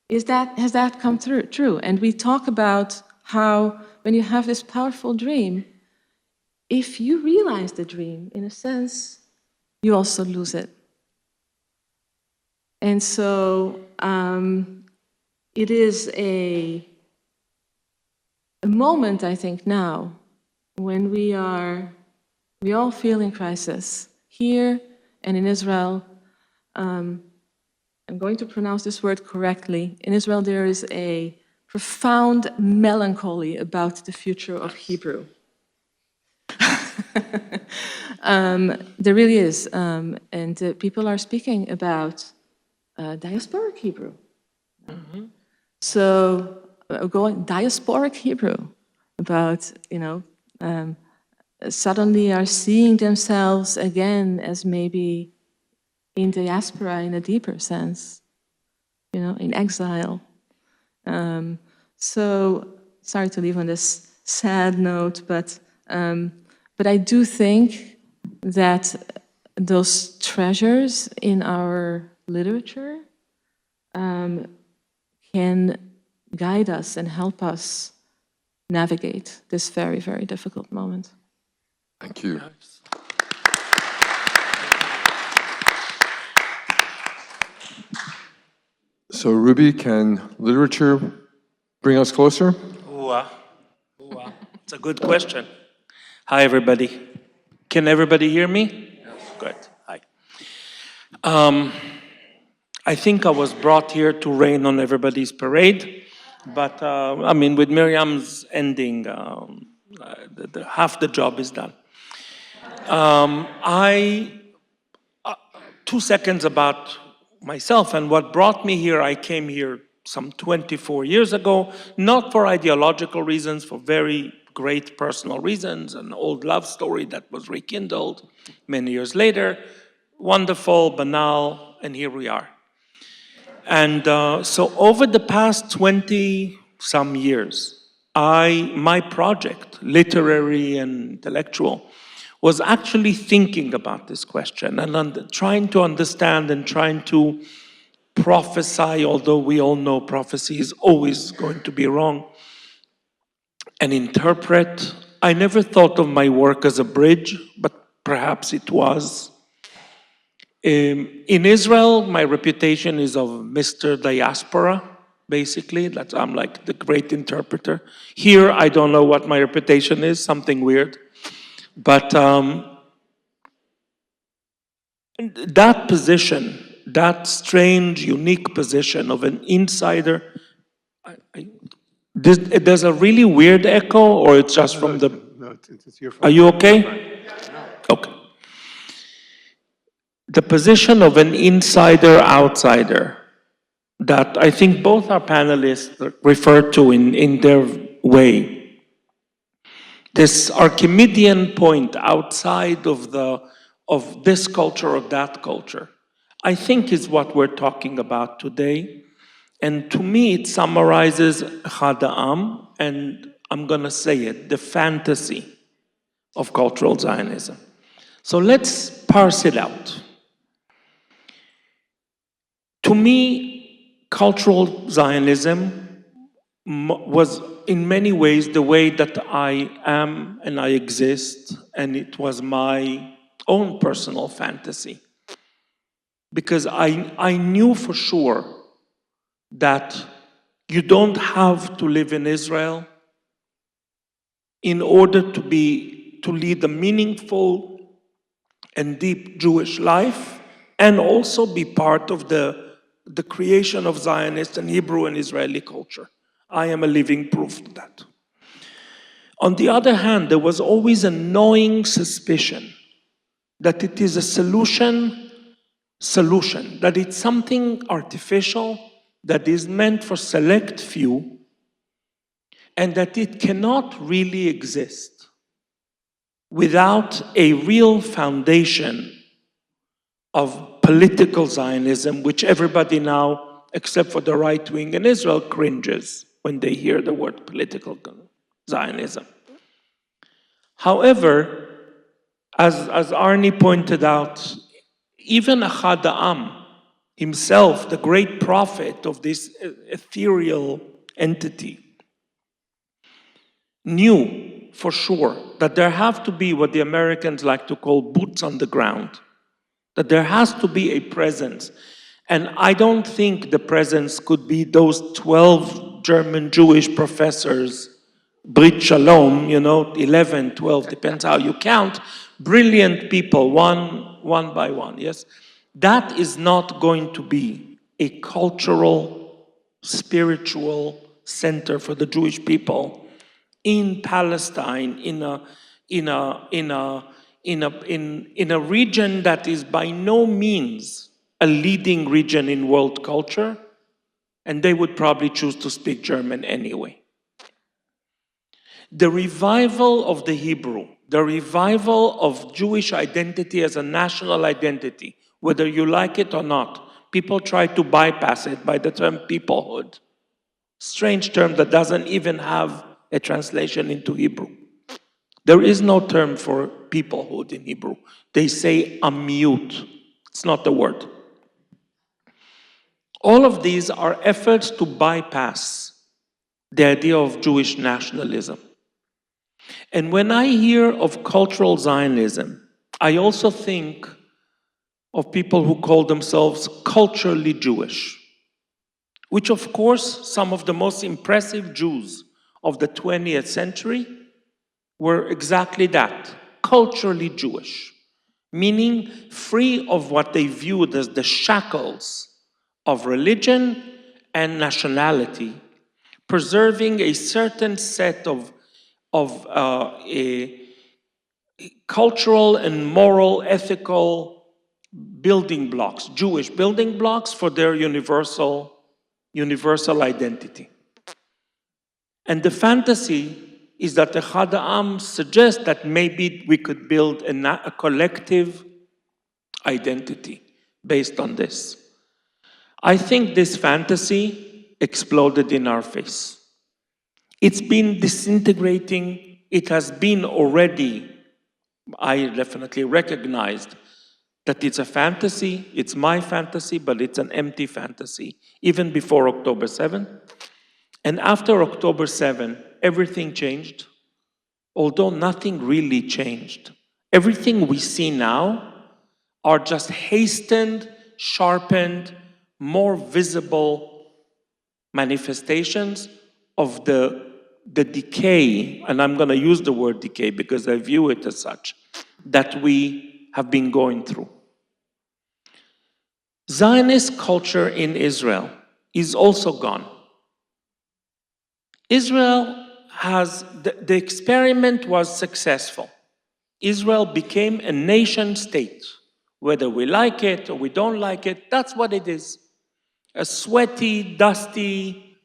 has that come true? And we talk about how when you have this powerful dream, if you realize the dream, in a sense, you also lose it. And so it is a moment, I think, now, when we all feel in crisis, here and in Israel. I'm going to pronounce this word correctly. In Israel, there is a profound melancholy about the future of Hebrew. There really is. And people are speaking about diasporic Hebrew. Mm-hmm. So, diasporic Hebrew, about, suddenly are seeing themselves again as maybe in diaspora in a deeper sense, in exile. So, sorry to leave on this sad note, but I do think that those treasures in our literature can guide us and help us navigate this very, very difficult moment. Thank you. So, Ruby, can literature bring us closer? It's a good question. Hi, everybody. Can everybody hear me? Yes. Good. Hi. I think I was brought here to rain on everybody's parade, but with Miriam's ending, half the job is done. 2 seconds about myself and what brought me here. I came here some 24 years ago, not for ideological reasons, for very great personal reasons, an old love story that was rekindled many years later, wonderful, banal, and here we are. And so over the past 20-some years, my project, literary and intellectual, was actually thinking about this question and trying to understand and trying to prophesy, although we all know prophecy is always going to be wrong, and interpret. I never thought of my work as a bridge, but perhaps it was. In Israel, my reputation is of Mr. Diaspora, basically. I'm like the great interpreter. Here, I don't know what my reputation is, something weird. But that position, that strange, unique position of an insider, there's a really weird echo, or it's just from the... No, it's your fault. Are you okay? Okay. The position of an insider-outsider that I think both our panelists refer to in their way. This Archimedean point outside of this culture or that culture. I think is what we're talking about today. And to me, it summarizes Echad Ha'am, and I'm going to say it, the fantasy of cultural Zionism. So let's parse it out. To me, cultural Zionism was in many ways the way that I am and I exist, and it was my own personal fantasy. Because I knew for sure that you don't have to live in Israel in order to lead a meaningful and deep Jewish life, and also be part of the creation of Zionist and Hebrew and Israeli culture. I am a living proof of that. On the other hand, there was always a gnawing suspicion that it is a solution, that it's something artificial that is meant for select few, and that it cannot really exist without a real foundation of political Zionism, which everybody now, except for the right wing in Israel, cringes when they hear the word political Zionism. However, as Arnie pointed out, even Echad Ha'am himself, the great prophet of this ethereal entity, knew for sure that there have to be what the Americans like to call boots on the ground, that there has to be a presence. And I don't think the presence could be those 12 German Jewish professors, Brit Shalom, 11, 12, depends how you count, brilliant people, one by one, yes? That is not going to be a cultural, spiritual center for the Jewish people in Palestine, in a region that is by no means a leading region in world culture, and they would probably choose to speak German anyway. The revival of the Hebrew, the revival of Jewish identity as a national identity, whether you like it or not, people try to bypass it by the term peoplehood. Strange term that doesn't even have a translation into Hebrew. There is no term for peoplehood in Hebrew. They say amiyut. It's not the word. All of these are efforts to bypass the idea of Jewish nationalism. And when I hear of cultural Zionism, I also think of people who call themselves culturally Jewish, which of course some of the most impressive Jews of the 20th century were exactly that, culturally Jewish, meaning free of what they viewed as the shackles of religion and nationality, preserving a certain set of cultural and moral, ethical building blocks, Jewish building blocks for their universal identity. And the fantasy is that the Echad Ha'am suggests that maybe we could build a collective identity based on this. I think this fantasy exploded in our face. It's been disintegrating. It has been already, I definitely recognized that it's a fantasy, it's my fantasy, but it's an empty fantasy, even before October 7th. And after October 7th, everything changed, although nothing really changed. Everything we see now are just hastened, sharpened, more visible manifestations of the decay, and I'm going to use the word decay because I view it as such, that we have been going through. Zionist culture in Israel is also gone. Israel has, the experiment was successful. Israel became a nation state. Whether we like it or we don't like it, that's what it is. A sweaty, dusty,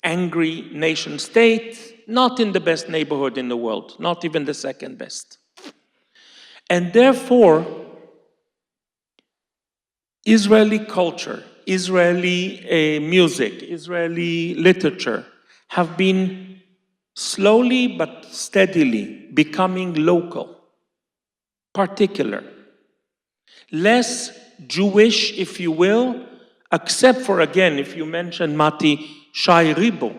angry nation state, not in the best neighborhood in the world, not even the second best. And therefore, Israeli culture, Israeli music, Israeli literature have been slowly but steadily becoming local, particular, less Jewish, if you will, except for, again, if you mention Mati, Shai Ribo.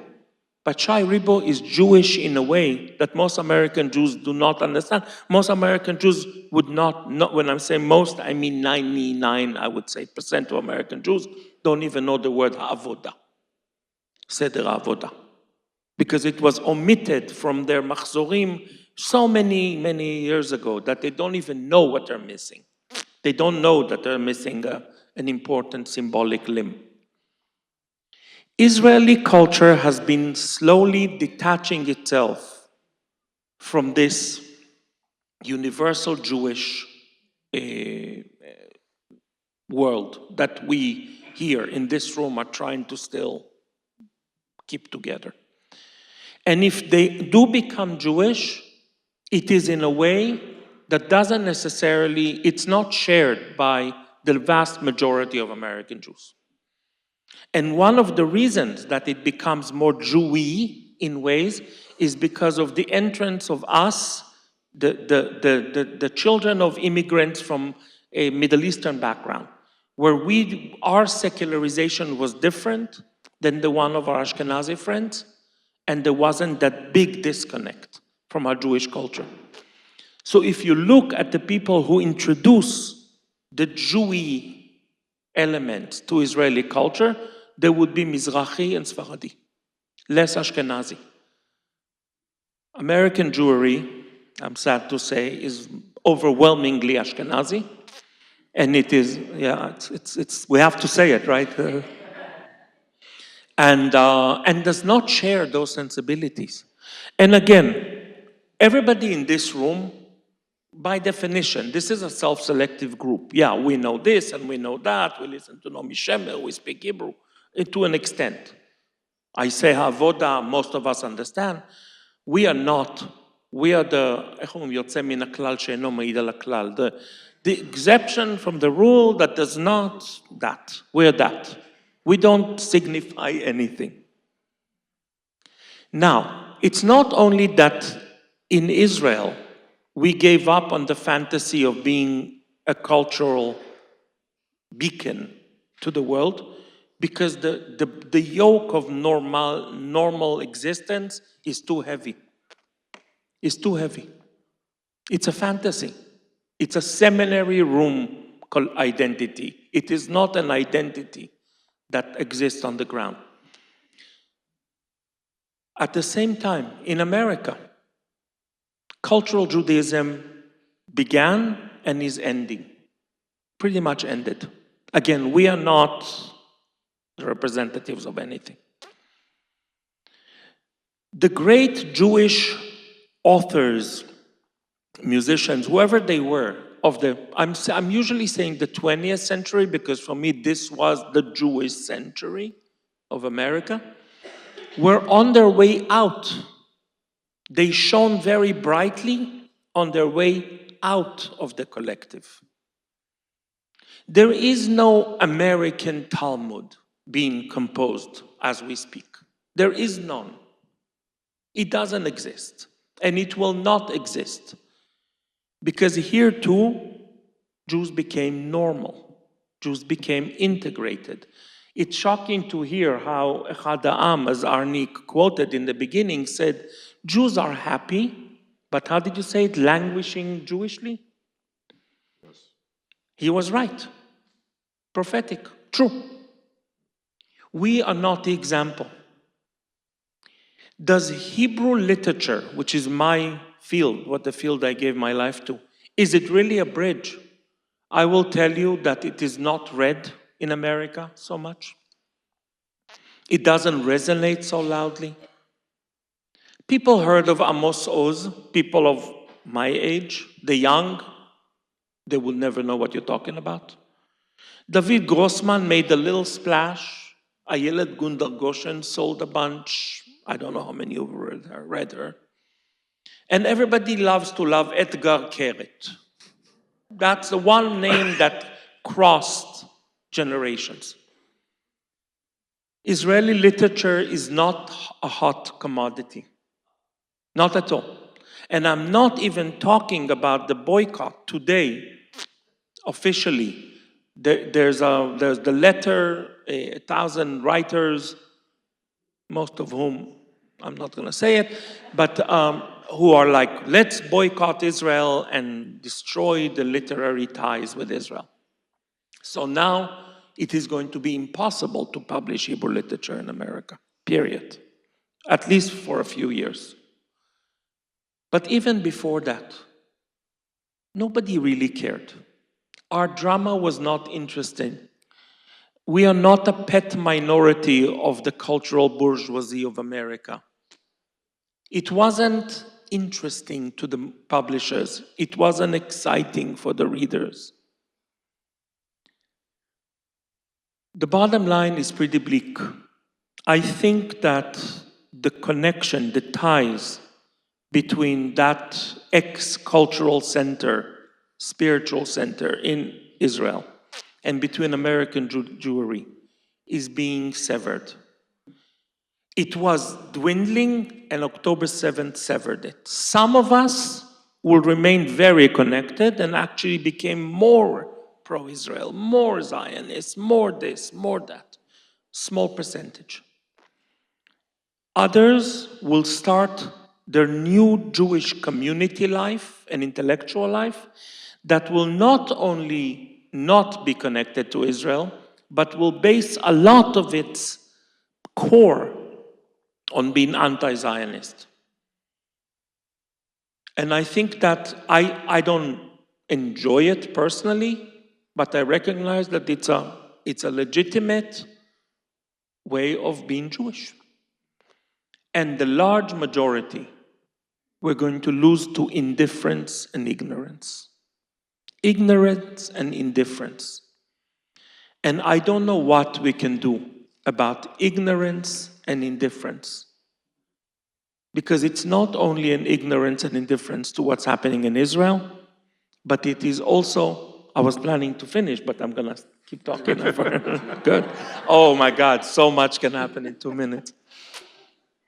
But Shai Ribo is Jewish in a way that most American Jews do not understand. Most American Jews would not know, when I say most, I mean 99, I would say, percent of American Jews don't even know the word Avoda, Seder Avoda, because it was omitted from their machzorim so many, many years ago that they don't even know what they're missing. They don't know that they're missing an important symbolic limb. Israeli culture has been slowly detaching itself from this universal Jewish world that we here in this room are trying to still keep together. And if they do become Jewish, it is in a way that doesn't necessarily, it's not shared by the vast majority of American Jews. And one of the reasons that it becomes more Jewy in ways is because of the entrance of us, the children of immigrants from a Middle Eastern background, where our secularization was different than the one of our Ashkenazi friends, and there wasn't that big disconnect from our Jewish culture. So if you look at the people who introduce the Jewy element to Israeli culture, there would be Mizrahi and Sfaradi, less Ashkenazi. American Jewry, I'm sad to say, is overwhelmingly Ashkenazi, and it is, yeah, it's we have to say it, right? And does not share those sensibilities. And again, everybody in this room, by definition, this is a self-selective group. Yeah, we know this and we know that. We listen to Naomi Shemer, we speak Hebrew, to an extent. I say Havoda, most of us understand. We are not, we are the, the exception from the rule that does not that. We are that. We don't signify anything. Now, it's not only that in Israel, we gave up on the fantasy of being a cultural beacon to the world, because the yoke of normal existence is too heavy. It's too heavy. It's a fantasy. It's a seminary room called identity. It is not an identity that exists on the ground. At the same time, in America, cultural Judaism began and is ending, pretty much ended. Again, we are not the representatives of anything. The great Jewish authors, musicians, whoever they were, I'm usually saying the 20th century because for me this was the Jewish century of America, were on their way out. They shone very brightly on their way out of the collective. There is no American Talmud being composed as we speak. There is none. It doesn't exist, and it will not exist. Because here too, Jews became normal. Jews became integrated. It's shocking to hear how Echad Ha'am, as Arnik quoted in the beginning, said, Jews are happy, but how did you say it? Languishing Jewishly? Yes. He was right. Prophetic, true. We are not the example. Does Hebrew literature, which is my field, what the field I gave my life to, is it really a bridge? I will tell you that it is not read in America so much. It doesn't resonate so loudly. People heard of Amos Oz, people of my age, the young, they will never know what you're talking about. David Grossman made a little splash. Ayelet Gundel Goshen sold a bunch. I don't know how many of you read her. And everybody loves to love Edgar Keret. That's the one name that crossed generations. Israeli literature is not a hot commodity, not at all. And I'm not even talking about the boycott today, officially. There's the letter, 1,000 writers, most of whom, I'm not going to say it, but who are like, let's boycott Israel and destroy the literary ties with Israel. So now it is going to be impossible to publish Hebrew literature in America, period. At least for a few years. But even before that, nobody really cared. Our drama was not interesting. We are not a pet minority of the cultural bourgeoisie of America. It wasn't interesting to the publishers. It wasn't exciting for the readers. The bottom line is pretty bleak. I think that the connection, the ties between that ex-cultural center, spiritual center in Israel, and between American Jewry is being severed. It was dwindling, and October 7th severed it. Some of us will remain very connected and actually became more pro-Israel, more Zionists, more this, more that. Small percentage. Others will start their new Jewish community life and intellectual life that will not only not be connected to Israel, but will base a lot of its core on being anti-Zionist. And I think that I don't enjoy it personally, but I recognize that it's a legitimate way of being Jewish. And the large majority, we're going to lose to indifference and ignorance. Ignorance and indifference. And I don't know what we can do about ignorance and indifference. Because it's not only an ignorance and indifference to what's happening in Israel, but it is also, I was planning to finish, but I'm gonna keep talking. Good. Oh my God, so much can happen in 2 minutes.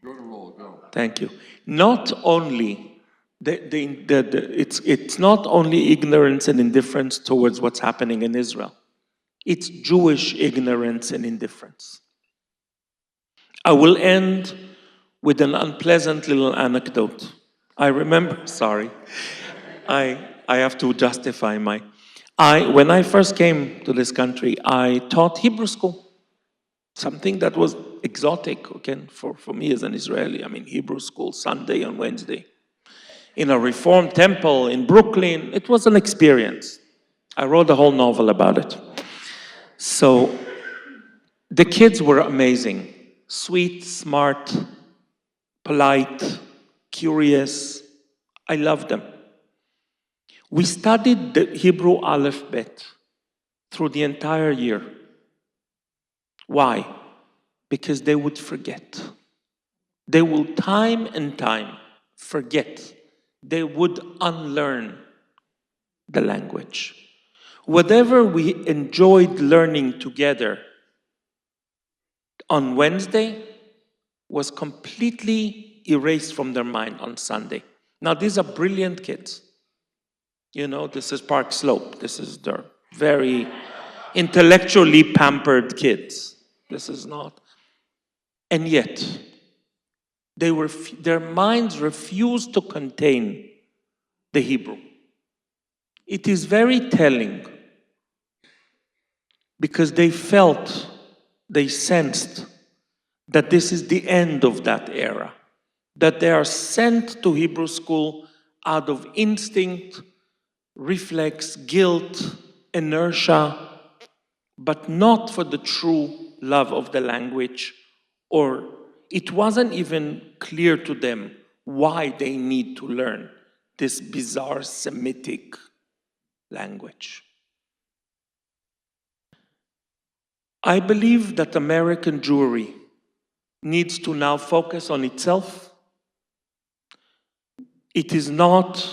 Go to roll, go. Thank you. Not only, it's not only ignorance and indifference towards what's happening in Israel. It's Jewish ignorance and indifference. I will end with an unpleasant little anecdote. I remember, sorry, I have to justify when I first came to this country, I taught Hebrew school. Something that was exotic, again, for me as an Israeli. I mean, Hebrew school, Sunday and Wednesday. In a Reformed temple in Brooklyn, it was an experience. I wrote a whole novel about it. So, the kids were amazing. Sweet, smart, polite, curious. I loved them. We studied the Hebrew alphabet through the entire year. Why? Because they would forget. They will time and time forget. They would unlearn the language. Whatever we enjoyed learning together on Wednesday was completely erased from their mind on Sunday. Now, these are brilliant kids. You know, this is Park Slope. This is their very intellectually pampered kids. This is not. And yet, their minds refused to contain the Hebrew. It is very telling because they felt, they sensed that this is the end of that era, that they are sent to Hebrew school out of instinct, reflex, guilt, inertia, but not for the true love of the language, or it wasn't even clear to them why they need to learn this bizarre Semitic language. I believe that American Jewry needs to now focus on itself. It is not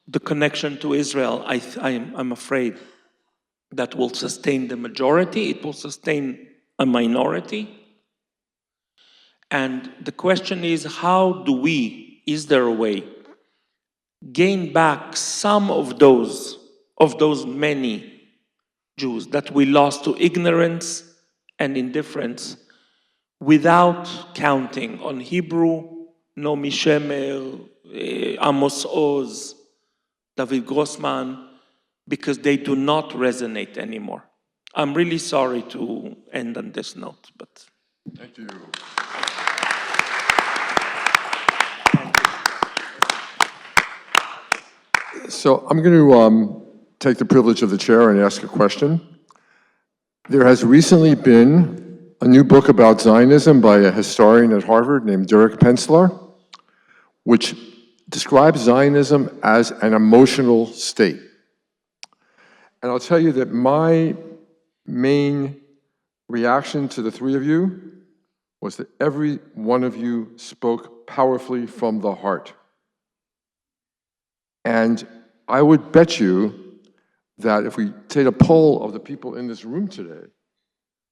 the connection to Israel, I'm afraid. that will sustain the majority, it will sustain a minority. And the question is, how do we, is there a way, gain back some of those many Jews that we lost to ignorance and indifference without counting on Hebrew, Naomi Shemer, Amos Oz, David Grossman, because they do not resonate anymore. I'm really sorry to end on this note, but... Thank you. So I'm going to take the privilege of the chair and ask a question. There has recently been a new book about Zionism by a historian at Harvard named Derek Penslar, which describes Zionism as an emotional state. And I'll tell you that my main reaction to the three of you was that every one of you spoke powerfully from the heart. And I would bet you that if we take a poll of the people in this room today,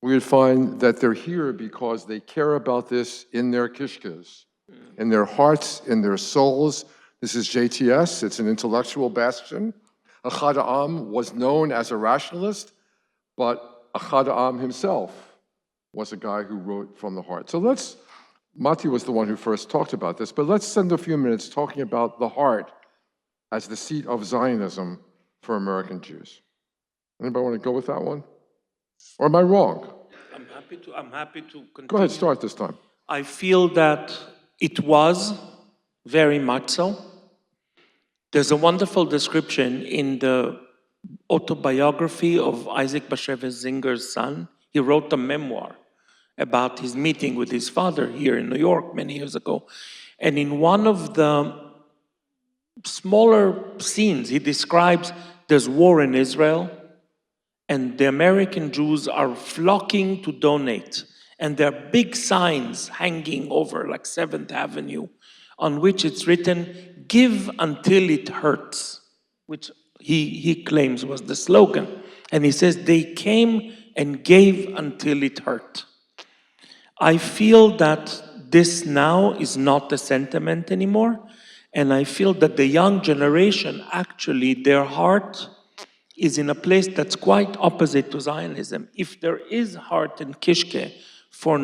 we would find that they're here because they care about this in their kishkas, in their hearts, in their souls. This is JTS, it's an intellectual bastion. Ahad Ha'am was known as a rationalist, but Ahad Ha'am himself was a guy who wrote from the heart. So Mati was the one who first talked about this, but let's spend a few minutes talking about the heart as the seat of Zionism for American Jews. Anybody want to go with that one? Or am I wrong? I'm happy to continue. Go ahead, start this time. I feel that it was very much so. There's a wonderful description in the autobiography of Isaac Bashevis Zinger's son. He wrote a memoir about his meeting with his father here in New York many years ago. And in one of the smaller scenes, he describes there's war in Israel, and the American Jews are flocking to donate. And there are big signs hanging over, like 7th Avenue, on which it's written, "Give until it hurts," which he claims was the slogan. And he says, they came and gave until it hurt. I feel that this now is not the sentiment anymore. And I feel that the young generation, actually, their heart is in a place that's quite opposite to Zionism. If there is heart in Kishke for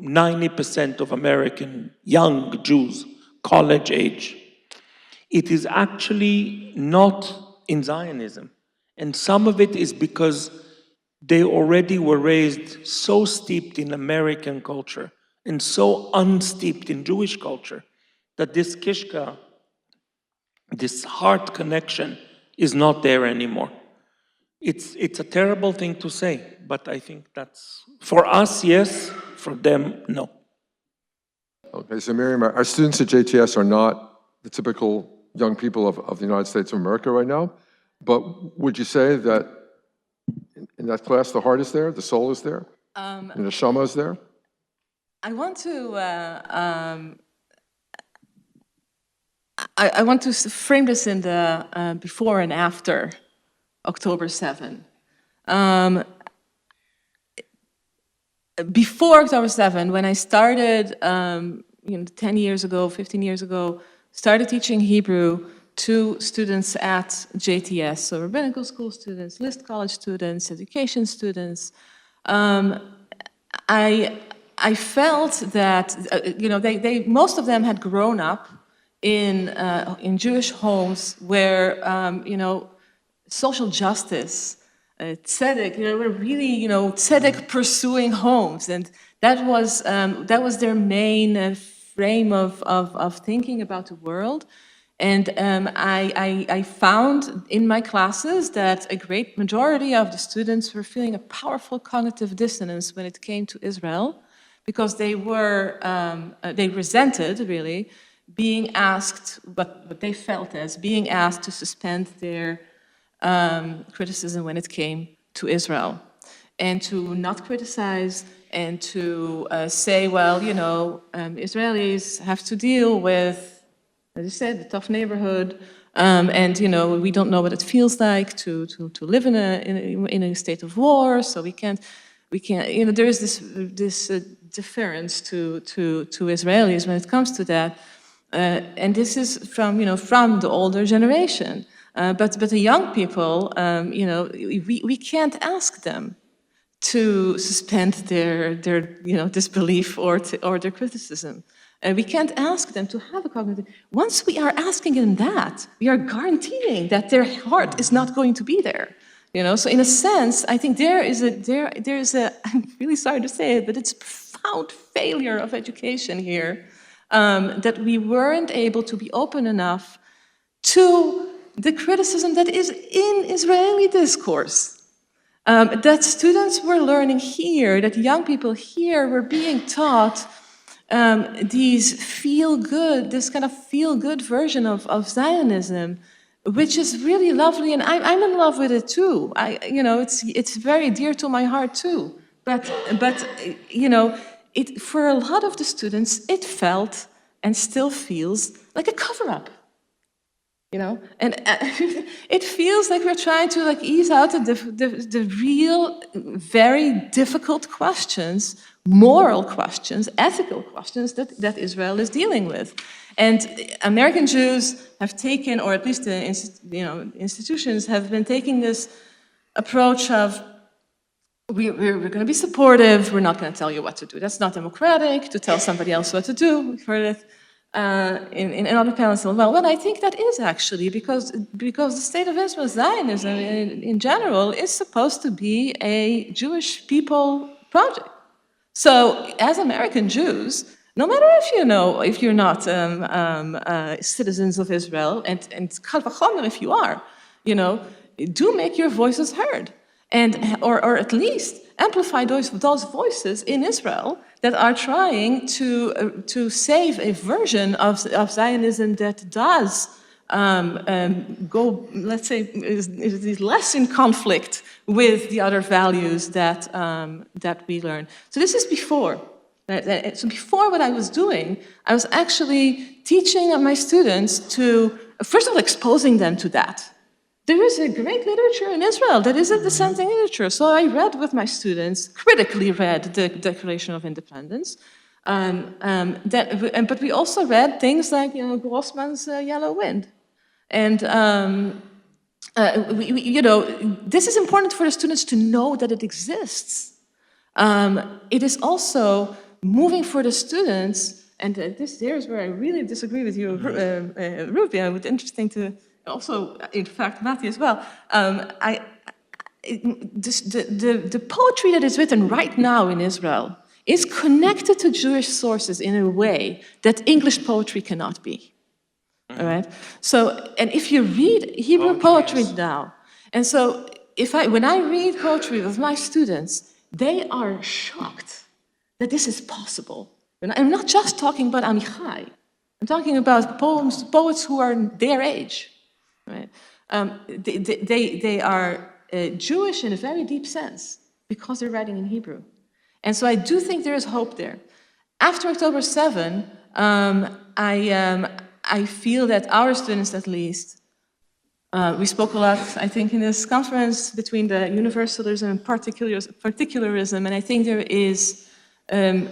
90% of American young Jews, college age, it is actually not in Zionism. And some of it is because they already were raised so steeped in American culture and so unsteeped in Jewish culture that this Kishka, this heart connection, is not there anymore. It's a terrible thing to say, but I think that's, for us, yes, for them, no. Okay, so Miriam, our students at JTS are not the typical young people of the United States of America right now, but would you say that in that class the heart is there, the soul is there, and the neshama is there? I want to I want to frame this in the before and after October 7. Before October 7, when I started, 10 years ago, 15 years ago, started teaching Hebrew to students at JTS, so rabbinical school students, List College students, education students. I felt that, they most of them had grown up in Jewish homes where, social justice, tzedek, were really, tzedek pursuing homes, and that was their main frame of thinking about the world. And I found in my classes that a great majority of the students were feeling a powerful cognitive dissonance when it came to Israel, because they resented, really, being asked, what they felt as being asked to suspend their criticism when it came to Israel, and to not criticize, and to say, well, Israelis have to deal with, as you said, the tough neighborhood And we don't know what it feels like to live in a state of war. So we can't. There is this deference to Israelis when it comes to that, and this is from the older generation. But the young people, we can't ask them to suspend their disbelief or their criticism. We can't ask them to have a cognitive. Once we are asking them that, we are guaranteeing that their heart is not going to be there. So in a sense, I think there is a. I'm really sorry to say it, but it's a profound failure of education here, that we weren't able to be open enough to the criticism that is in Israeli discourse. That students were learning here, that young people here were being taught this kind of feel-good version of Zionism, which is really lovely, and I'm in love with it too. It's very dear to my heart too. But for a lot of the students, it felt and still feels like a cover-up. And it feels like we're trying to ease out the real, very difficult questions, moral questions, ethical questions that Israel is dealing with. And American Jews have taken, or at least the institutions have been taking this approach of, we're going to be supportive, we're not going to tell you what to do. That's not democratic to tell somebody else what to do. We've heard it in other panels as well. Well, I think that is actually because the State of Israel, Zionism in general, is supposed to be a Jewish people project. So as American Jews, no matter if you're not citizens of Israel, and kal vachomer if you are, do make your voices heard, or at least amplify those voices in Israel that are trying to save a version of Zionism that does go, let's say, is less in conflict with the other values that we learn. So this is before. So before what I was doing, I was actually teaching my students to, first of all, exposing them to that. There is a great literature in Israel that is a dissenting literature. So I read with my students, critically read the Declaration of Independence. But we also read things like Grossman's Yellow Wind. And this is important for the students to know that it exists. It is also moving for the students, and here's where I really disagree with you, Ruby. It's interesting to also, in fact, Matti as well. The poetry that is written right now in Israel is connected to Jewish sources in a way that English poetry cannot be. All right. So, and if you read Hebrew poetry now, and so when I read poetry with my students, they are shocked that this is possible. And I'm not just talking about Amichai. I'm talking about poets who are their age. Right? They are Jewish in a very deep sense because they're writing in Hebrew. And so I do think there is hope there. After October 7, I feel that our students, at least, we spoke a lot, I think, in this conference between the universalism and particularism, and I think there is a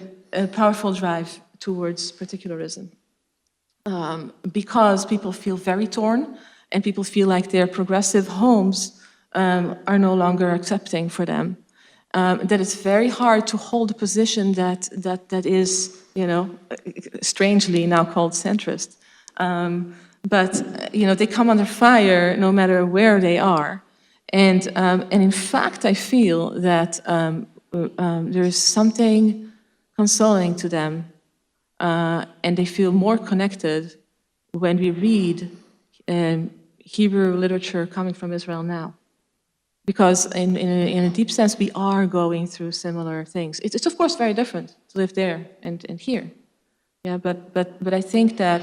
powerful drive towards particularism because people feel very torn, and people feel like their progressive homes are no longer accepting for them. That it's very hard to hold a position that is, strangely now called centrist. But they come under fire no matter where they are, and in fact, I feel that there is something consoling to them, and they feel more connected when we read Hebrew literature coming from Israel now, because in a deep sense we are going through similar things. It's of course very different to live there and here, yeah. But I think that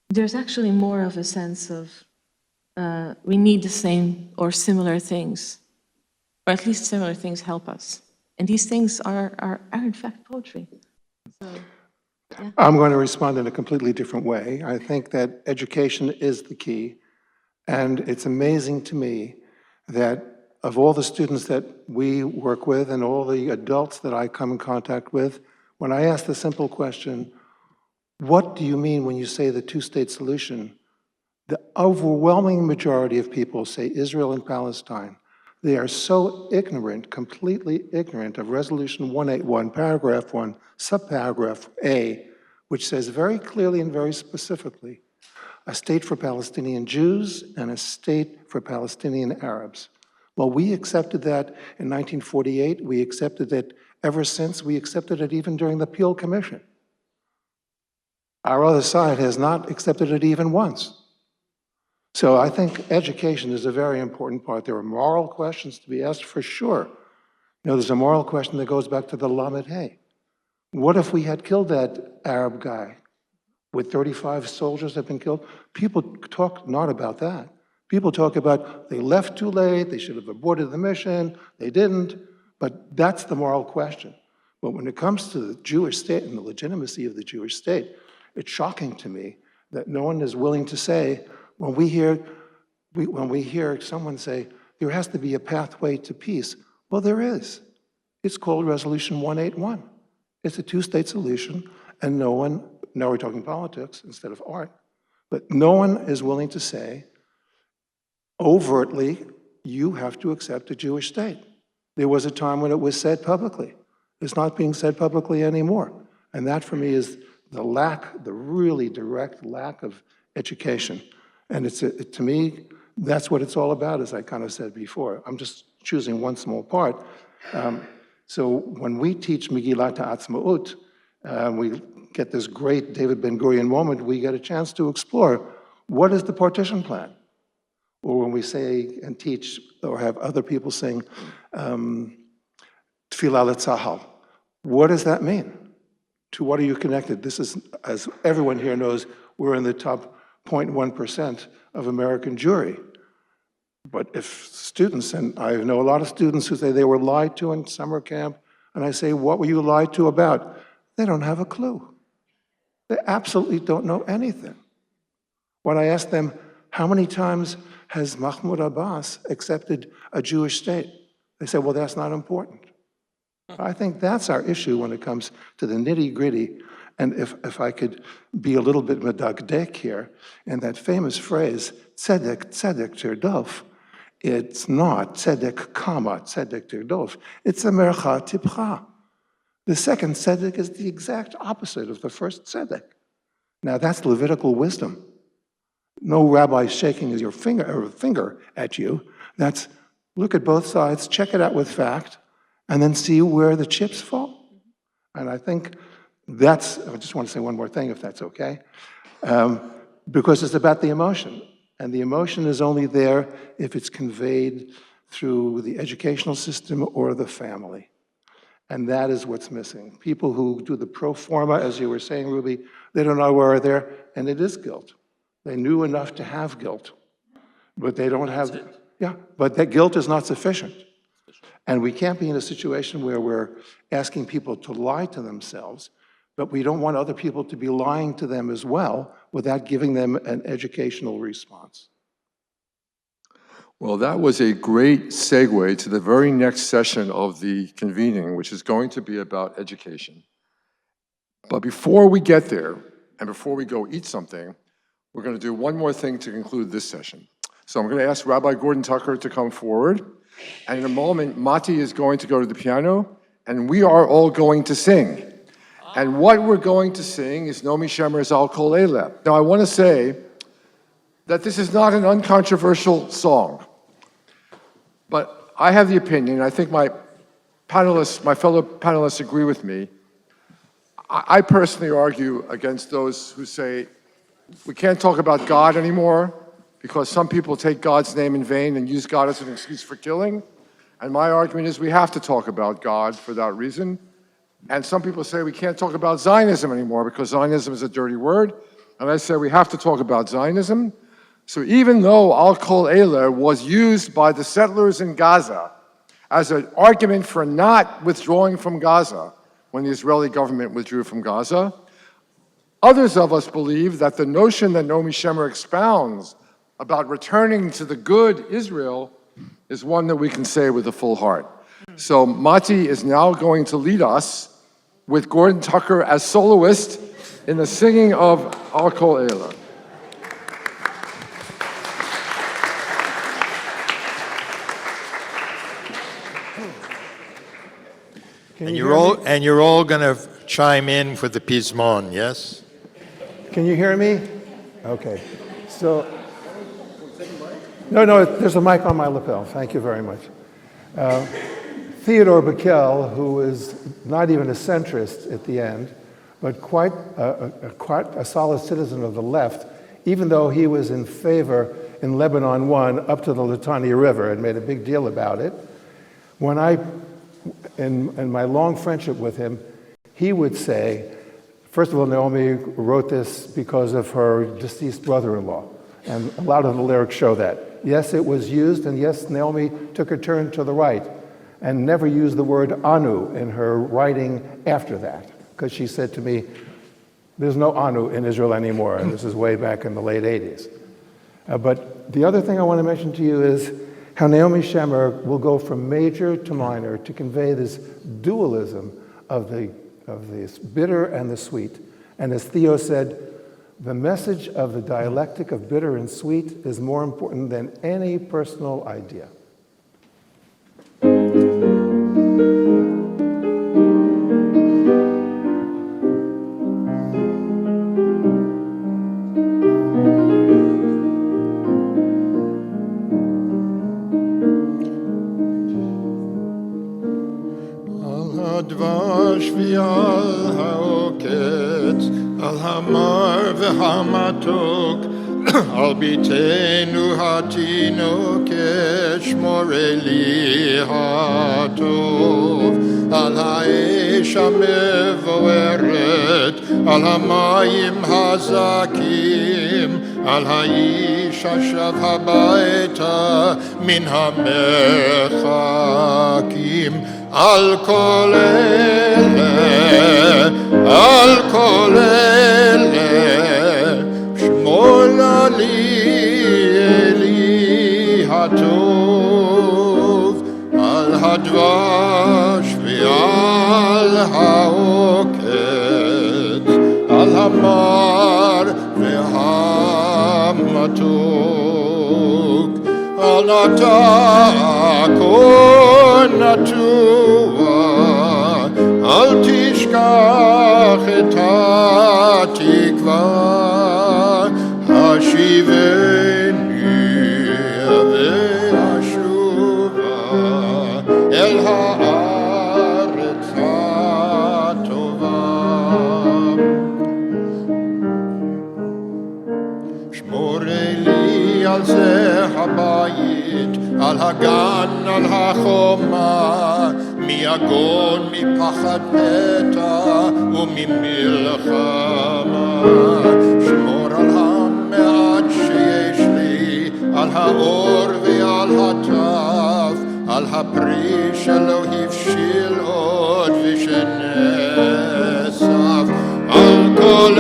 there's actually more of a sense of we need the same or similar things, or at least similar things help us, and these things are in fact poetry. So. I'm going to respond in a completely different way. I think that education is the key. And it's amazing to me that of all the students that we work with and all the adults that I come in contact with, when I ask the simple question, what do you mean when you say the two-state solution? The overwhelming majority of people say Israel and Palestine. They are so ignorant, completely ignorant of Resolution 181, paragraph 1, subparagraph A, which says very clearly and very specifically, a state for Palestinian Jews and a state for Palestinian Arabs. Well, we accepted that in 1948. We accepted it ever since. We accepted it even during the Peel Commission. Our other side has not accepted it even once. So I think education is a very important part. There are moral questions to be asked for sure. You know, there's a moral question that goes back to the Lamed Hey. What if we had killed that Arab guy? With 35 soldiers have been killed? People talk not about that. People talk about they left too late, they should have aborted the mission, they didn't, but that's the moral question. But when it comes to the Jewish state and the legitimacy of the Jewish state, it's shocking to me that no one is willing to say, when we hear someone say, there has to be a pathway to peace, well, there is. It's called Resolution 181. It's a two-state solution, and no one, now we're talking politics instead of art, but no one is willing to say, overtly, you have to accept a Jewish state. There was a time when it was said publicly. It's not being said publicly anymore. And that, for me, is the really direct lack of education. And to me, that's what it's all about, as I kind of said before. I'm just choosing one small part. So when we teach Megillat Ha'atzmaut, we get this great David Ben-Gurion moment, we get a chance to explore what is the partition plan? Or when we say and teach or have other people sing Tfilah L'Tzahal, what does that mean? To what are you connected? This is, as everyone here knows, we're in the top 0.1% of American Jewry. But if students, and I know a lot of students who say they were lied to in summer camp, and I say, what were you lied to about? They don't have a clue. They absolutely don't know anything. When I ask them, how many times has Mahmoud Abbas accepted a Jewish state? They say, well, that's not important. I think that's our issue when it comes to the nitty-gritty. And if I could be a little bit medagdek here, and that famous phrase, tzedek, tzedek tirdov, it's not tzedek, comma, tzedek tirdov. It's a mercha tipcha. The second tzedek is the exact opposite of the first tzedek. Now, that's Levitical wisdom. No rabbi shaking your finger at you. That's look at both sides, check it out with fact, and then see where the chips fall. And I think I just want to say one more thing, if that's okay, because it's about the emotion. And the emotion is only there if it's conveyed through the educational system or the family. And that is what's missing. People who do the pro forma, as you were saying, Ruby, they don't know where they're, and it is guilt. They knew enough to have guilt, but they don't have, yeah, but that guilt is not sufficient. And we can't be in a situation where we're asking people to lie to themselves, but we don't want other people to be lying to them as well without giving them an educational response. Well, that was a great segue to the very next session of the convening, which is going to be about education. But before we get there, and before we go eat something, we're going to do one more thing to conclude this session. So I'm going to ask Rabbi Gordon Tucker to come forward. And in a moment, Mati is going to go to the piano, and we are all going to sing. And what we're going to sing is Nomi Shemer's Al Kol Eleh. Now, I want to say that this is not an uncontroversial song. But I have the opinion, I think my fellow panelists agree with me. I personally argue against those who say we can't talk about God anymore because some people take God's name in vain and use God as an excuse for killing. And my argument is we have to talk about God for that reason. And some people say we can't talk about Zionism anymore because Zionism is a dirty word. And I say we have to talk about Zionism. So even though Al Kol Eleh was used by the settlers in Gaza as an argument for not withdrawing from Gaza when the Israeli government withdrew from Gaza, Others of us believe that the notion that Naomi Shemer expounds about returning to the good Israel is one that we can say with a full heart. So Mati is now going to lead us with Gordon Tucker as soloist in the singing of Al Kol Eila. Can And you you're all going to chime in for the Pismon, yes? Can you hear me? Okay. So, no, there's a mic on my lapel. Thank you very much. Theodore Bickel, who is not even a centrist at the end, but quite a solid citizen of the left, even though he was in favor in Lebanon 1 up to the Litani River and made a big deal about it. When in my long friendship with him, he would say, first of all, Naomi wrote this because of her deceased brother-in-law, and a lot of the lyrics show that. Yes, it was used, and yes, Naomi took a turn to the right and never used the word anu in her writing after that, because she said to me, there's no anu in Israel anymore, and this is way back in the late 80s. But the other thing I want to mention to you is how Naomi Shemer will go from major to minor to convey this dualism of this bitter and the sweet. And as Theo said, the message of the dialectic of bitter and sweet is more important than any personal idea. הדבש ועל העוקץ, על המר והמתוק, על ביתנו התינוקת, שמור לי הטוב, על האש המבוערת, על המים הזכים, על האיש השב הביתה מן המרחקים. על כל אלה, שמור לי אלי הטוב, על הדבש ועל העוקץ, על המר והמתוק, על נטע כל נטוע, אל תשכח את התקווה, השיבני ואשובה אל הארץ הטובה. שמור לי על זה הבית, על הגן, על החומה, מיגון, מפחד פתע וממלחמה. שמור על המעט שיש לי, על האור ועל הטף, על הפרי שלא הבשיל עוד ושנאסף. על כל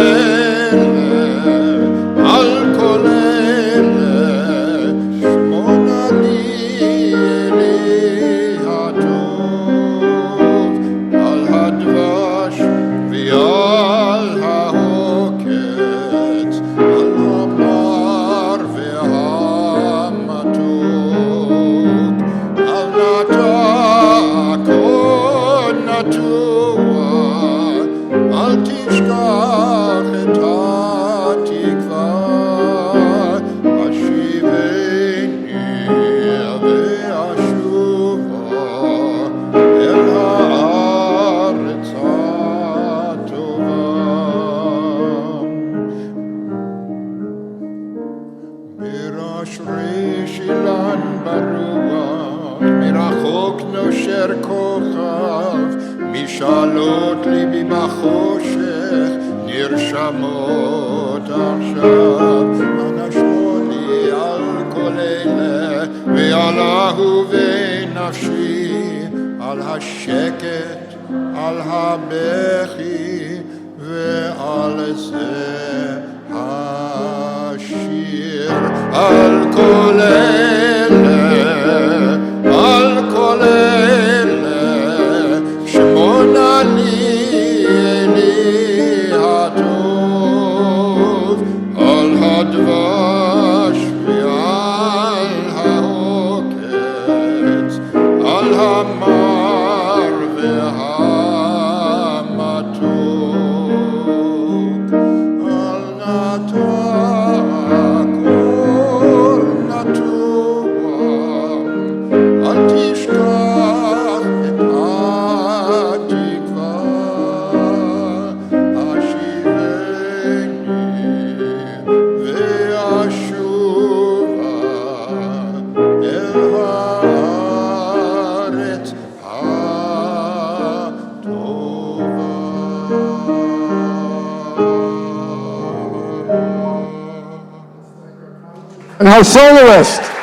משאלות ליבי בחושך נרשמות עכשיו. אנא שמור לי על כל אלה ועל אהובי נפשי, על השקט, על הבכי ועל על זה השיר, על כל אלה, על כל אלה, שמונה לי אלי הטוב, על הדבש ועל העוקץ, על המר והמתוק, על נתקור נטועם, אל תשכח את התקווה, השיבני ואשובה אל הארץ And our soloist.